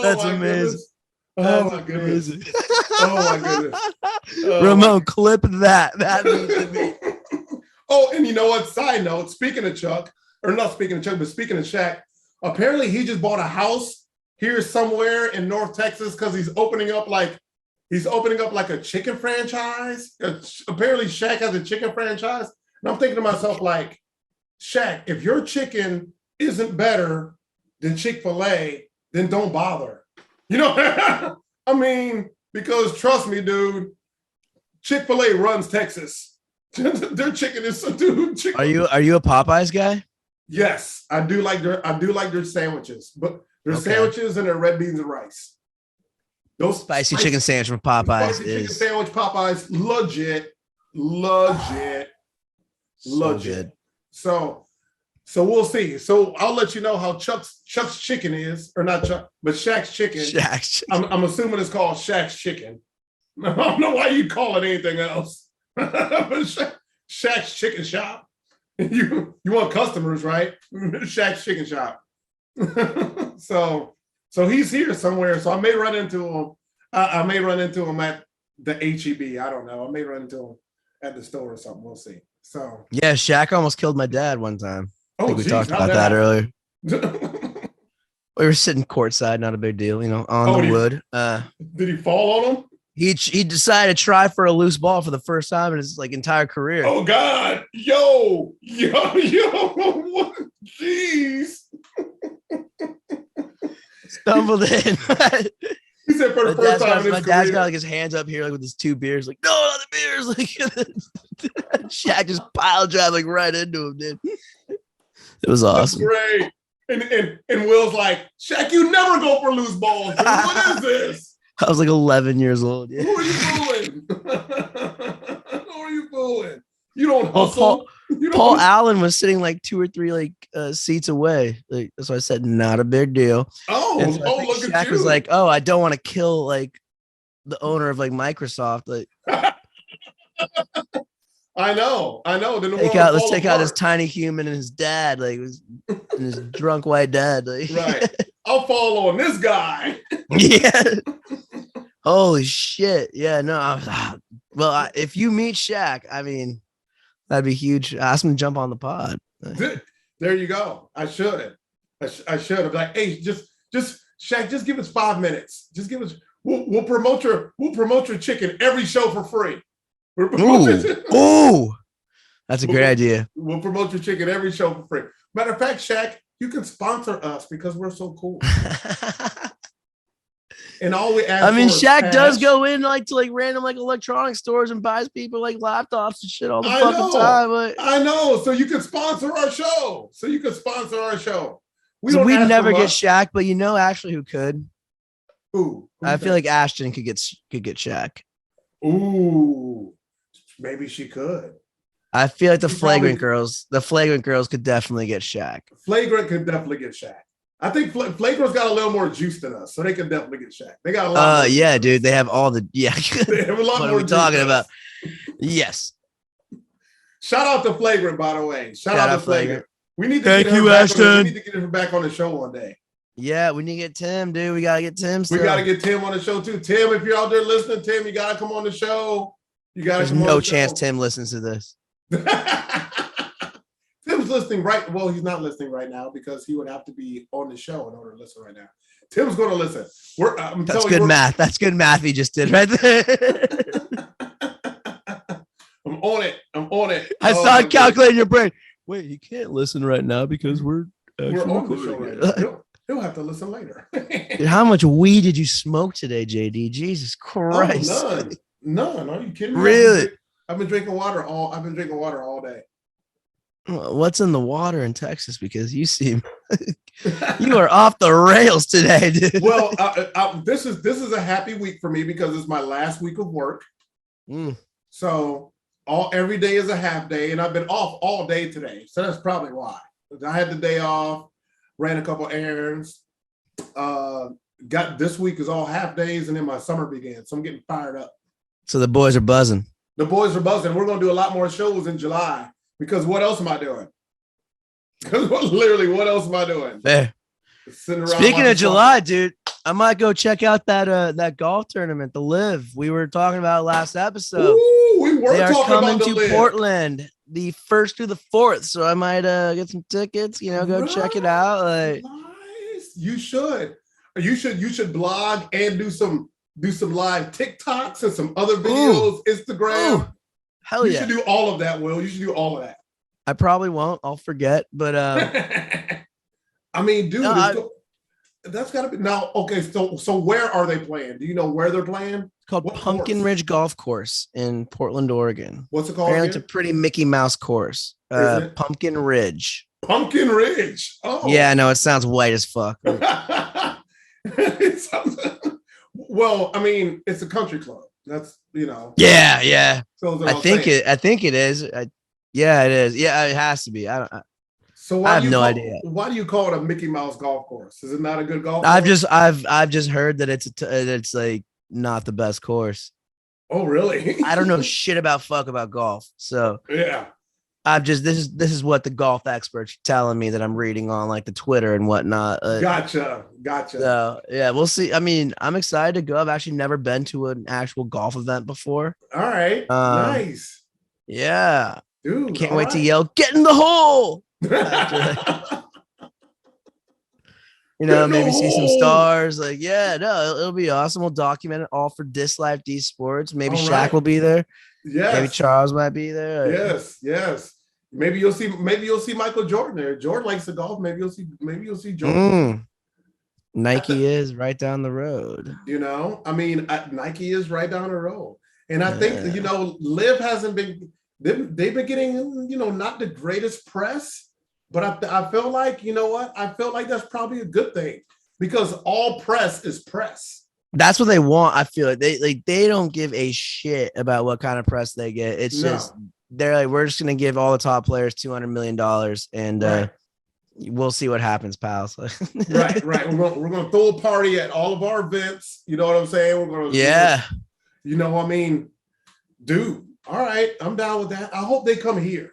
That's amazing. Oh my goodness. Ramon, clip that. That needs to be. Oh, and you know what? Side note, speaking of Chuck, or not speaking of Chuck, but speaking of Shaq, apparently he just bought a house here somewhere in North Texas because he's opening up like a chicken franchise. Apparently Shaq has a chicken franchise. And I'm thinking to myself, Shaq, if your chicken isn't better than Chick-fil-A, then don't bother. I mean, because trust me, dude, Chick-fil-A runs Texas. Their chicken is so dude. Are you a Popeyes guy? Yes, I do like their sandwiches, but their sandwiches and their red beans and rice. Those spicy chicken sandwich from Popeyes chicken sandwich Popeyes legit. So we'll see. So I'll let you know how Chuck's chicken is, or not Chuck, but Shaq's chicken. I'm assuming it's called Shaq's chicken. I don't know why you call it anything else. But Shaq's chicken shop. You want customers, right? Shaq's chicken shop. So he's here somewhere. So I may run into him. I may run into him at the HEB. I don't know. I may run into him at the store or something. We'll see. So yeah, Shaq almost killed my dad one time. I think we talked about that that earlier. We were sitting courtside, not a big deal, on the wood. Did he fall on him? He decided to try for a loose ball for the first time in his entire career. Oh God. Yo, jeez. Stumbled in. He said for the first time in his my dad's got his hands up here with his 2 beers, no, not the beers. Shaq just pile drive right into him, dude. It was awesome. That's great. And Will's like, Shaq, you never go for loose balls. Dude. What is this? I was 11 years old. Yeah. Who are you fooling? Who are you fooling? You don't hustle. Paul Allen was sitting 2 or 3 seats away. So I said, not a big deal. Oh, so look Shaq at you. Was I don't want to kill the owner of Microsoft. I know. Let's take out this tiny human and his dad, and his drunk white dad. Right. I'll fall on this guy. Yeah. Holy shit. Yeah. No. Well, if you meet Shaq, that'd be huge. Ask him to jump on the pod. There you go. I should. I'm like, hey, just Shaq, just give us 5 minutes. Just give us. We'll promote your chicken every show for free. Ooh, that's a great idea. We'll promote your chicken every show for free. Matter of fact, Shaq, you can sponsor us because we're so cool. And all we ask Shaq does go in to random electronic stores and buys people laptops and shit all the fucking time. I know. So you can sponsor our show. We'd never get Shaq, but actually who could? Who? I feel like Ashton could get Shaq. Ooh, maybe she could. I feel like the Flagrant girls could definitely get Shaq. Flagrant could definitely get Shaq. I think Flagrant's got a little more juice than us, so they can definitely get Shaq. They got a lot. Yeah, dude. They have all the They have a lot what more. Are we talking about? Yes. Shout out to Flagrant, by the way. Shout out to Flagrant. We need to Thank you, Ashton. We need to get her back on the show one day. Yeah, we need to get Tim, dude. We gotta get Tim. We gotta get Tim on the show too. Tim, if you're out there listening, Tim, you gotta come on the show. There's no chance Tim listens to this. Tim's listening well, he's not listening right now because he would have to be on the show in order to listen right now. Tim's going to listen. That's good math. That's good math he just did right there. I'm on it. I saw it calculating your brain. Wait, he can't listen right now because we're on the show right now. He'll have to listen later. Dude, how much weed did you smoke today, JD? Jesus Christ. Oh, none. Are you kidding me? Really? I've been drinking water all day. What's in the water in Texas? Because you seem you are off the rails today, dude. Well, this is a happy week for me because it's my last week of work. So every day is a half day, and I've been off all day today. So that's probably why. I had the day off, ran a couple errands. Got this week is all half days, and then my summer began. So I'm getting fired up. So the boys are buzzing. We're going to do a lot more shows in July. Because what else am I doing? Because what else am I doing? Fair. Speaking of July, dude, I might go check out that golf tournament, the Live. We were talking about last episode. Ooh, we were they are talking coming about the to Live. Portland the 1st through the 4th. So I might get some tickets. Go check it out. Nice. You should blog and do some live TikToks and some other videos, Instagram. Ooh. Hell yeah. You should do all of that, Will. You should do all of that. I probably won't. I'll forget, but dude, that's gotta be now. Okay, so where are they playing? Do you know where they're playing? It's called Pumpkin Ridge Golf Course in Portland, Oregon. What's it called? Apparently it's a pretty Mickey Mouse course. Pumpkin Ridge. Pumpkin Ridge. Oh yeah, no, it sounds white as fuck. It sounds, well, it's a country club. That's Yeah. So I think it is. Yeah, it is. Yeah, it has to be. I have no idea. Why do you call it a Mickey Mouse golf course? Is it not a good golf course? I've I've just heard that it's not the best course. Oh, really? I don't know shit about golf. So yeah. This is what the golf experts are telling me that I'm reading on like the Twitter and whatnot. Gotcha. So yeah, we'll see. I mean, I'm excited to go. I've actually never been to an actual golf event before. All right. Nice. Yeah. Dude, I can't wait to yell, "Get in the hole!" Maybe see some stars. Like, yeah, no, it'll be awesome. We'll document it all for Dis Life D Sports. Maybe all Shaq will be there. Yes. Maybe Charles might be there. Yes. Maybe you'll see Michael Jordan there. Jordan likes to golf. Maybe you'll see Jordan. Nike is right down the road. I mean, Nike is right down the road. And I think, Liv hasn't been, they've been getting, not the greatest press, but I feel like, I feel like that's probably a good thing because all press is press. That's what they want. I feel like they don't give a shit about what kind of press they get. It's just, they're like, we're just going to give all the top players $200 million and we'll see what happens, pals. Right. We're going to throw a party at all of our events. You know what I'm saying? We're going to, I mean, dude, all right, I'm down with that. I hope they come here.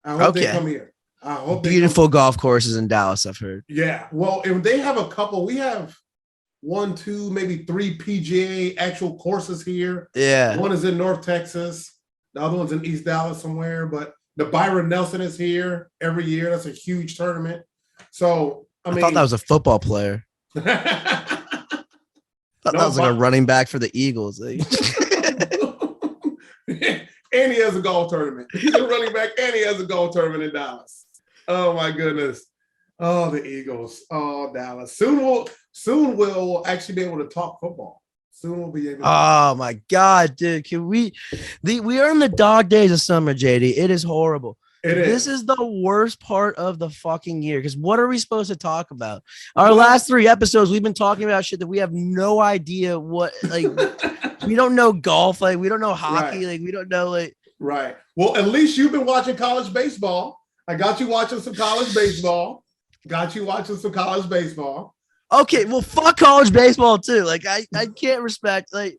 I hope beautiful golf courses in Dallas, I've heard. Yeah. Well, if they have a couple, we have 1, 2, maybe 3 PGA actual courses here. Yeah. One is in North Texas. The other one's in East Dallas somewhere. But the Byron Nelson is here every year. That's a huge tournament. So, I thought that was a football player. That was like a running back for the Eagles. And he has a golf tournament. He's a running back and he has a golf tournament in Dallas. Oh, my goodness. Oh, the Eagles. Oh, Dallas. Soon we'll actually be able to talk football. Soon we'll be able to. Oh, my God, dude. Can we are in the dog days of summer, JD. It is horrible. This is the worst part of the fucking year because what are we supposed to talk about? Our last 3 episodes, we've been talking about shit that we have no idea what, like, we don't know golf, like, we don't know hockey, like, we don't know, like. Right. Well, at least you've been watching college baseball. I got you watching some college baseball. Okay, well, fuck college baseball too. Like, I can't respect, like,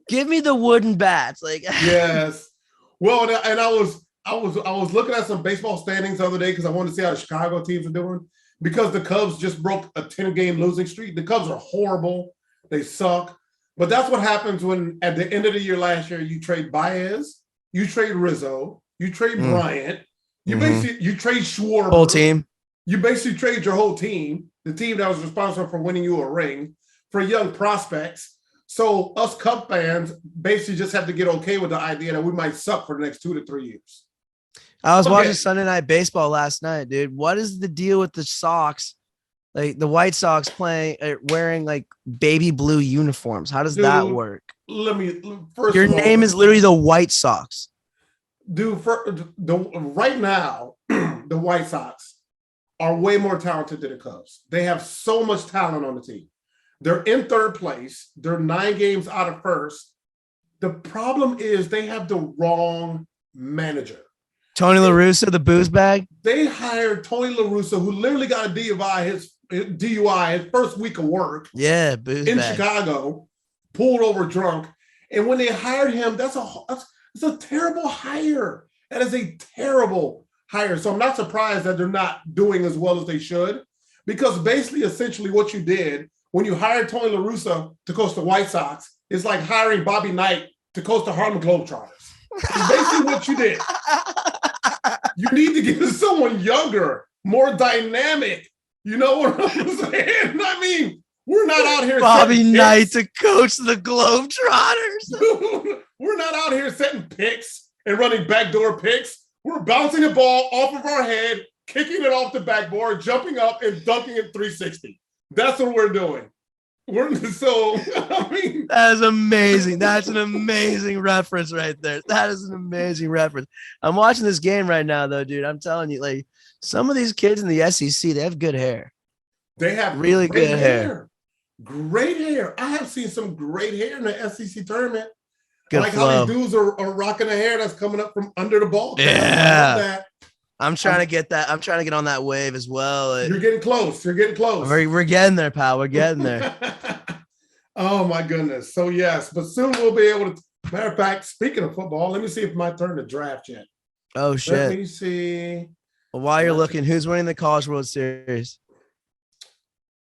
give me the wooden bats. Like, yes. Well, and I was looking at some baseball standings the other day because I wanted to see how the Chicago teams are doing because the Cubs just broke a 10-game losing streak. The Cubs are horrible. They suck. But that's what happens when at the end of the year last year, you trade Baez, you trade Rizzo, you trade Bryant, you trade Schwarber. Whole team. You basically trade your whole team, the team that was responsible for winning you a ring, for young prospects. So us Cub fans basically just have to get okay with the idea that we might suck for the next 2 to 3 years. I was watching Sunday Night Baseball last night, dude. What is the deal with the Sox? Like the White Sox wearing like baby blue uniforms. How does that work? Your name is literally the White Sox. Dude, right now, the White Sox are way more talented than the Cubs. They have so much talent on the team. They're in 3rd place. They're 9 games out of 1st. The problem is they have the wrong manager. Tony La Russa, the booze bag. They hired Tony La Russa, who literally got a DUI his first week of work. Yeah, booze in bag. Chicago, pulled over drunk. And when they hired him, that's a terrible hire. That is a terrible hire. So I'm not surprised that they're not doing as well as they should, because basically, essentially, what you did when you hired Tony La Russa to coach the White Sox is like hiring Bobby Knight to coach the Harlem Globetrotters. It's basically what you did. You need to get someone younger, more dynamic. You know what I'm saying? I mean, we're not out here. Bobby Knight to coach the Globetrotters. We're not out here setting picks and running backdoor picks. We're bouncing the ball off of our head, kicking it off the backboard, jumping up and dunking it 360. That's what we're doing. That is amazing. That's an amazing reference right there. That is an amazing reference. I'm watching this game right now, though, dude. I'm telling you, like, some of these kids in the SEC, they have good hair. They have really good hair. Great hair. I have seen some great hair in the SEC tournament. Good like flow. How these dudes are rocking the hair that's coming up from under the ball. Yeah. I'm trying to get that. I'm trying to get on that wave as well. You're getting close. We're getting there, pal. We're getting there. Oh, my goodness. So, yes, but soon we'll be able to. Matter of fact, speaking of football, let me see if my turn to draft yet. Oh Let shit. me see. Well, while you're looking, who's winning the College World Series?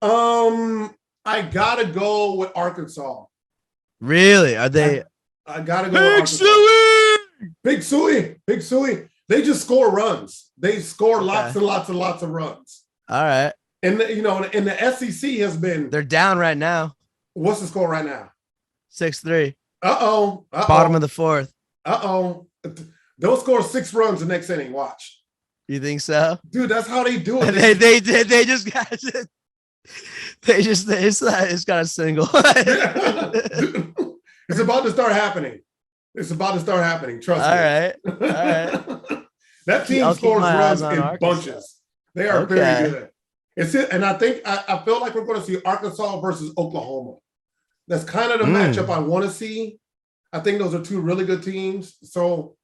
I gotta go with Arkansas. Really? Are they? I gotta go with Big Arkansas. Suey! Big Suey. They just score runs. They score Okay. lots and lots and lots of runs. All right. And and the SEC has been. They're down right now. What's the score right now? 6-3. Uh-oh. Bottom of the fourth. Uh-oh. They'll score 6 runs the next inning. Watch. You think so? Dude, that's how they do it. They did. They just got it. It's got a single. It's about to start happening. Trust me. All right. That team scores runs in Arkansas. Bunches. They are very good. And I think I feel like we're going to see Arkansas versus Oklahoma. That's kind of the matchup I want to see. I think those are 2 really good teams. So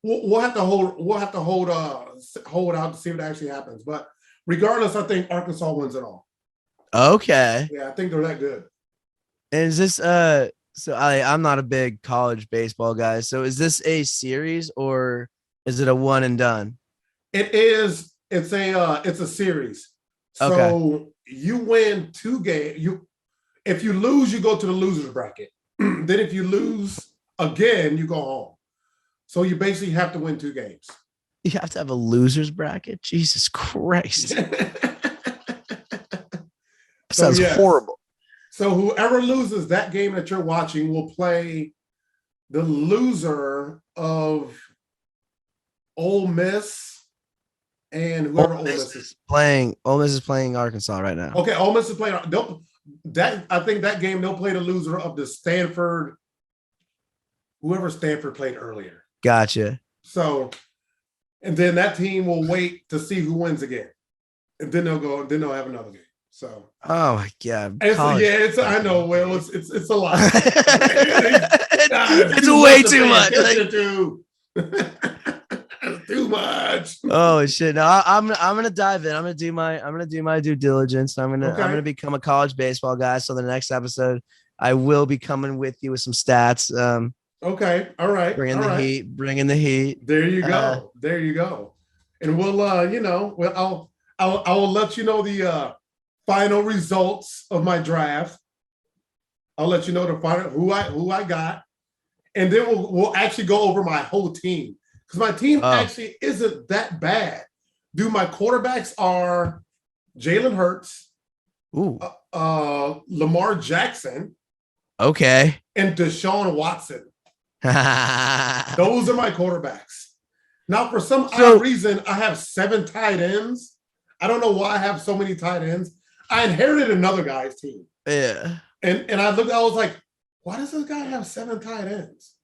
we'll have to hold out to see what actually happens. But regardless, I think Arkansas wins it all. Okay. Yeah, I think they're that good. And is this so I'm not a big college baseball guy. So is this a series or is it a one and done? It is. It's a series. So you win 2 games. If you lose, you go to the losers bracket. Then if you lose again, you go home. So you basically have to win 2 games. You have to have a losers bracket? Jesus Christ. Sounds horrible. So whoever loses that game that you're watching will play the loser of Ole Miss and whoever Ole Miss is playing. Ole Miss is playing Arkansas right now. Okay, Ole Miss is playing. I think that game they'll play the loser of the Stanford, whoever Stanford played earlier. Gotcha. So, and then that team will wait to see who wins again, and then they'll go. Then they'll have another game. So, oh my god, I know. Well, it's a lot. It's way too much. Too much. Oh shit! No, I'm gonna dive in. I'm gonna do my due diligence. I'm gonna become a college baseball guy. So the next episode, I will be coming with you with some stats. Okay. All right. Bringing the heat. There you go. And we'll I will let you know the final results of my draft. I'll let you know the final who I got, and then we'll actually go over my whole team because my team actually isn't that bad. Dude, my quarterbacks are Jalen Hurts, Lamar Jackson, okay, and Deshaun Watson. Those are my quarterbacks. Now, for some odd reason, I have 7 tight ends. I don't know why I have so many tight ends. I inherited another guy's team. Yeah. And I was like, why does this guy have 7 tight ends?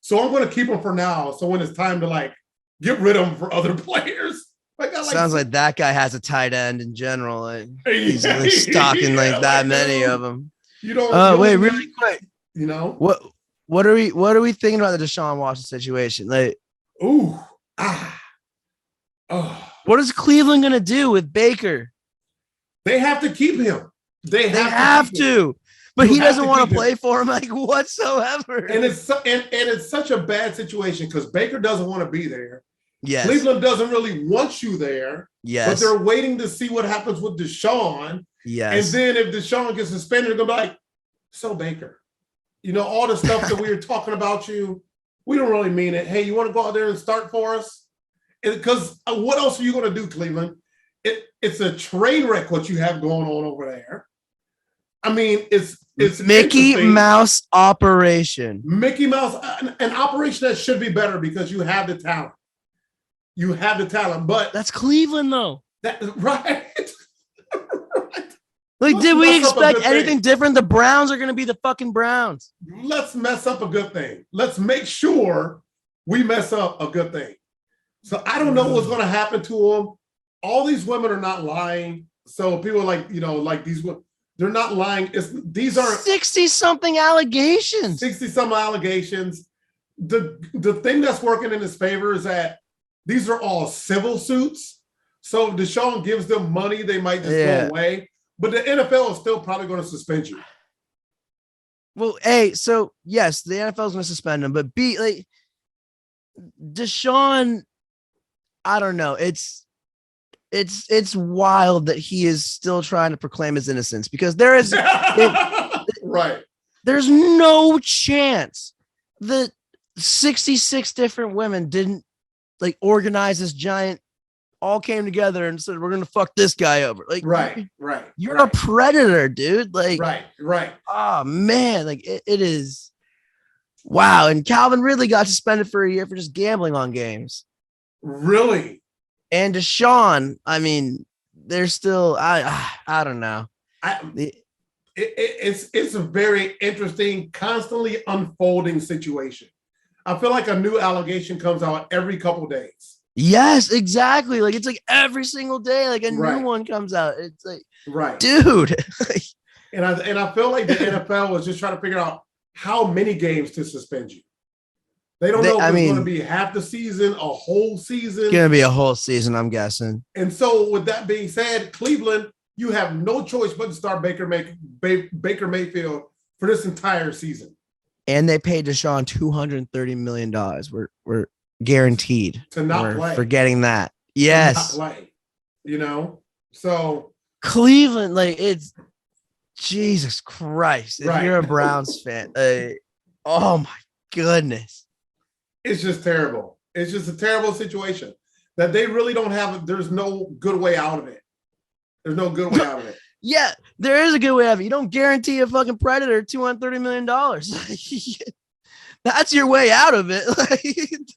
So I'm going to keep them for now. So when it's time to get rid of them for other players. Sounds like that guy has a tight end in general. He's stocking that many of them. You don't wait, really quick. What are we thinking about the Deshaun Watson situation? What is Cleveland gonna do with Baker? They have to keep him. They have to. But he doesn't want to play for him whatsoever. And it's such a bad situation because Baker doesn't want to be there. Yes. Cleveland doesn't really want you there. Yes. But they're waiting to see what happens with Deshaun. Yes. And then if Deshaun gets suspended, they're going to be like, so Baker, all the stuff that we were talking about you, we don't really mean it. Hey, you want to go out there and start for us? Because what else are you going to do, Cleveland? It's a train wreck what you have going on over there. I mean, it's Mickey Mouse operation. Mickey Mouse, an operation that should be better because you have the talent. You have the talent, but that's Cleveland, though. Right. Did we expect anything different? The Browns are going to be the fucking Browns. Let's mess up a good thing. Let's make sure we mess up a good thing. So I don't know what's going to happen to them. All these women are not lying. So people are these women. They're not lying. These are 60-something allegations. 60-some allegations. The thing that's working in his favor is that these are all civil suits. So if Deshaun gives them money, they might just go away. But the NFL is still probably going to suspend you. Well, A, so yes, the NFL is going to suspend him. But B, Deshaun, I don't know. It's wild that he is still trying to proclaim his innocence because there's no chance that 66 different women didn't like organize this giant, all came together and said, we're going to fuck this guy over. Like, you're a predator, dude. Like, oh man, like it is. Wow. And Calvin Ridley got suspended for a year for just gambling on games. Really? And Deshaun, I mean, they're still, I don't know. It's a very interesting, constantly unfolding situation. I feel like a new allegation comes out every couple of days. Yes, exactly. Like it's like every single day, like a new one comes out. It's like, dude. and I feel like the NFL was just trying to figure out how many games to suspend you. They don't know if it's going to be half the season, a whole season. It's going to be a whole season, I'm guessing. And so, with that being said, Cleveland, you have no choice but to start Baker Mayfield for this entire season. And they paid Deshaun $230 million. We're guaranteed to not play. Forgetting that. Yes. To not play. So Cleveland, like it's Jesus Christ. If you're a Browns fan, oh my goodness. It's just terrible. It's just a terrible situation that they really don't have. There's no good way out of it. There's no good way out of it. Yeah, there is a good way out of it. You don't guarantee a fucking predator $230 million. That's your way out of it.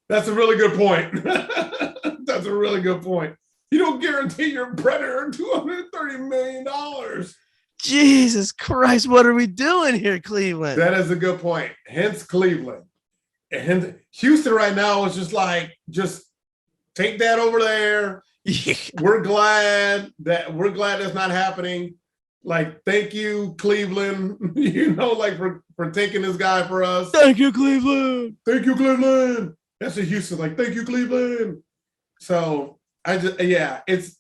That's a really good point. That's a really good point. You don't guarantee your predator $230 million. Jesus Christ, what are we doing here, Cleveland? That is a good point. Hence Cleveland. And Houston right now is just like, just take that over there. Yeah. We're glad that's not happening. Like, thank you, Cleveland, like for taking this guy for us. Thank you, Cleveland. Thank you, Cleveland. That's a Houston, like, thank you, Cleveland. So it's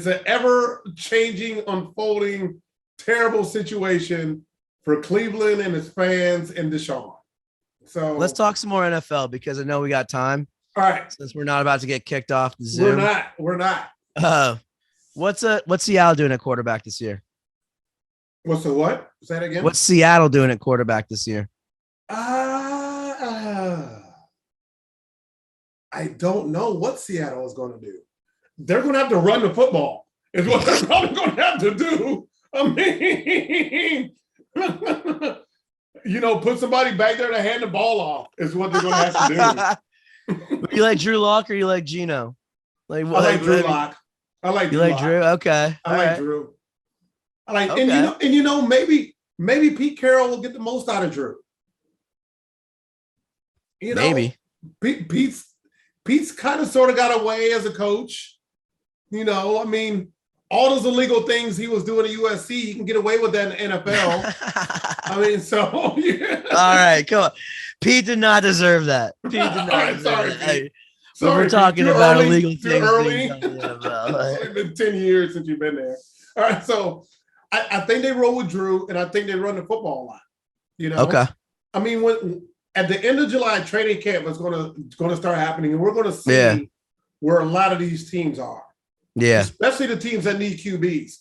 an ever-changing, unfolding, terrible situation for Cleveland and its fans and Deshaun. So let's talk some more NFL because I know we got time. All right. Since we're not about to get kicked off the Zoom. We're not. What's Seattle doing at quarterback this year? What's the what? Say that again. What's Seattle doing at quarterback this year? I don't know what Seattle is going to do. They're going to have to run the football is what they're probably going to have to do. I mean, put somebody back there to hand the ball off is what they're going to have to do. You like Drew Lock or you like Geno? I like Drew Lock. I like Drew. Drew? Okay. I like Drew. I like, and maybe Pete Carroll will get the most out of Drew. Maybe Pete's kind of sort of got away as a coach. I mean, all those illegal things he was doing at USC, he can get away with that in the NFL. I mean, so yeah. All right, come on. Pete did not deserve that. Pete did not deserve that. Hey, we're talking about illegal things. It's only been 10 years since you've been there. All right, so I think they roll with Drew, and I think they run the football a lot. Okay. I mean, when at the end of July, training camp is going to start happening, and we're going to see where a lot of these teams are. Yeah, especially the teams that need QBs,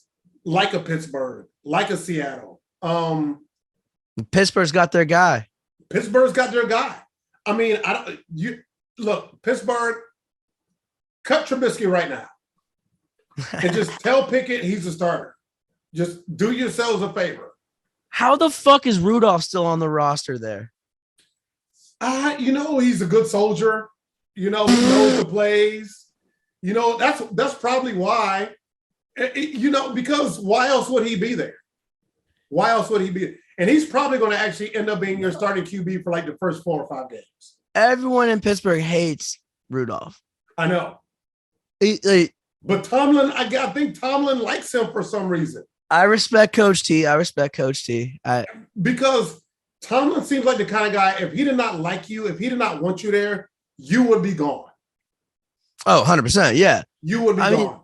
like a Pittsburgh, like a Seattle. Pittsburgh's got their guy. I mean, look, Pittsburgh, cut Trubisky right now, and just tell Pickett he's a starter. Just do yourselves a favor. How the fuck is Rudolph still on the roster there? He's a good soldier. He knows the plays. That's probably why. Because why else would he be there? And he's probably going to actually end up being your starting QB for like the first 4 or 5 games. Everyone in Pittsburgh hates Rudolph. I know. But Tomlin, I think Tomlin likes him for some reason. I respect Coach T. Because Tomlin seems like the kind of guy, if he did not like you, if he did not want you there, you would be gone. Oh, 100%. Yeah. You would be gone.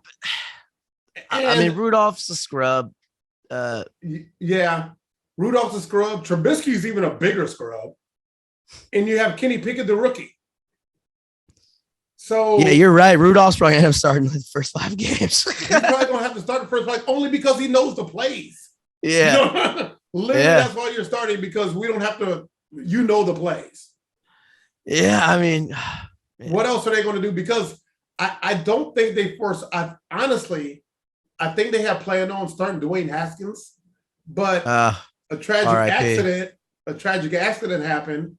I mean, Rudolph's a scrub. Yeah. Rudolph's a scrub. Trubisky's even a bigger scrub. And you have Kenny Pickett, the rookie. So yeah, you're right. Rudolph's probably gonna have starting the first 5 games. He's probably gonna have to start the first 5 only because he knows the plays. Yeah, You know? Literally, that's why you're starting, because we don't have to. You know the plays. Yeah, I mean, man. What else are they going to do? Because I don't think they force. Honestly, I think they have planned on starting Dwayne Haskins, but a tragic accident happened,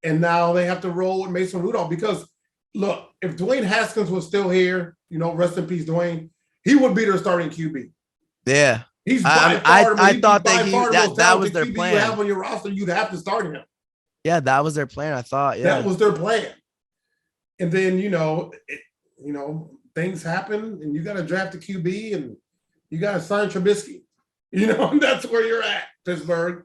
and now they have to roll with Mason Rudolph. Because look, if Dwayne Haskins was still here, rest in peace, Dwayne, he would be their starting QB. Yeah, he's by far. I thought that was their QB plan. You have on your roster, you'd have to start him. Yeah, that was their plan. I thought. Yeah, that was their plan. And then things happen, and you got to draft a QB, and you got to sign Trubisky. That's where you're at, Pittsburgh.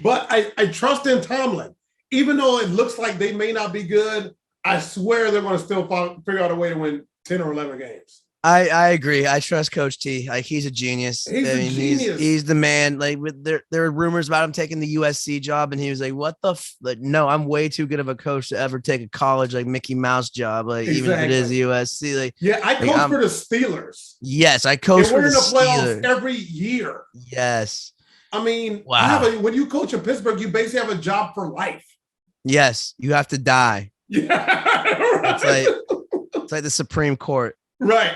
But I trust in Tomlin, even though it looks like they may not be good. I swear they're going to still figure out a way to win 10 or 11 games. I agree. I trust Coach T. Like, he's a genius. He's the man. Like, there were rumors about him taking the USC job, and he was like, "What the? No, I'm way too good of a coach to ever take a college like Mickey Mouse job. Like, even if it is USC. Like, yeah, I coach for the Steelers. Yes, I coach for the playoffs every year. Yes. I mean, wow. When you coach in Pittsburgh, you basically have a job for life. Yes, you have to die. Yeah, right. It's like the Supreme Court. Right.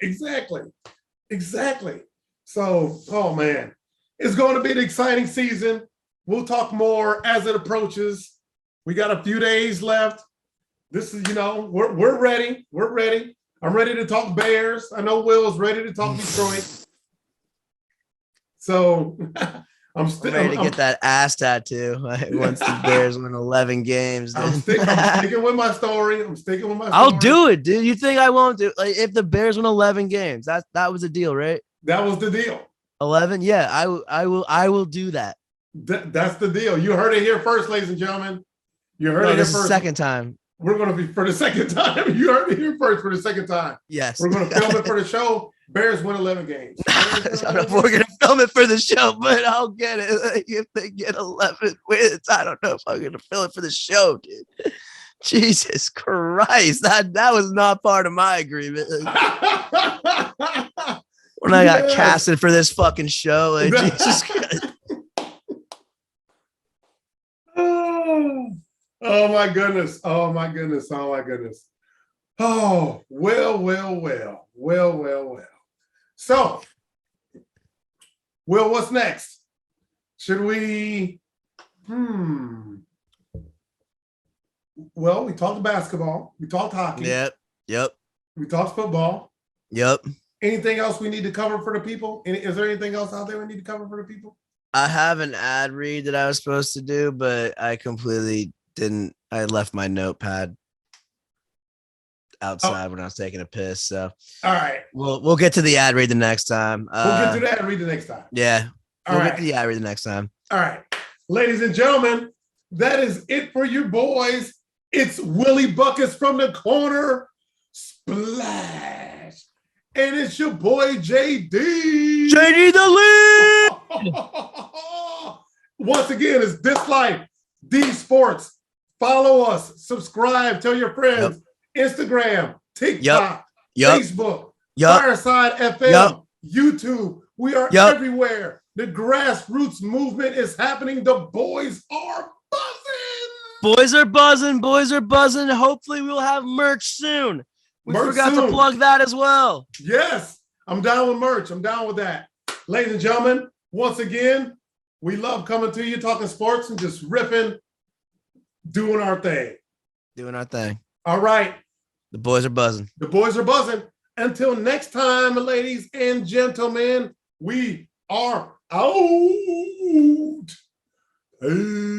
Exactly. So, oh man, it's going to be an exciting season. We'll talk more as it approaches. We got a few days left. This is, we're ready. We're ready. I'm ready to talk Bears. I know Will's ready to talk Detroit. So I'm ready to get that ass tattoo once the Bears win 11 games. I'm sticking with my story. I'll do it, dude. You think I won't do? Like, if the Bears win 11 games, that was the deal, right? That was the deal. 11, yeah. I will do that. That's the deal. You heard it here first, ladies and gentlemen. You heard it here first. Second time. We're going to be for the second time. You heard it here first for the second time. Yes. We're going to film it for the show. Bears win 11 games. I don't know if we're going to film it for the show, but I'll get it. Like, if they get 11 wins, I don't know if I'm going to film it for the show, dude. Jesus Christ. That was not part of my agreement. When I got casted for this fucking show, like, Jesus Christ. Oh my goodness. Oh, well. So, Will, what's next? Should we? Well, we talked basketball. We talked hockey. Yep. We talked football. Yep. Anything else we need to cover for the people? Is there anything else out there we need to cover for the people? I have an ad read that I was supposed to do, but I completely didn't. I left my notepad outside when I was taking a piss. So, all right, we'll get to the ad read the next time. We'll get to the ad read the next time. Yeah, we'll get to the ad read the next time. All right, ladies and gentlemen, that is it for your boys. It's Willie Buckets from the corner. Splash. And it's your boy, JD. JD the lead. Once again, it's This Life, Deez Sports. Follow us, subscribe, tell your friends. Instagram, TikTok, Facebook, Fireside FM, YouTube. We are everywhere. The grassroots movement is happening. The boys are buzzing. Boys are buzzing. Hopefully we'll have merch soon. We forgot to plug that as well. Yes, I'm down with merch. I'm down with that. Ladies and gentlemen, once again, we love coming to you, talking sports and just riffing, doing our thing. All right. The boys are buzzing. Until next time, ladies and gentlemen, we are out. Hey.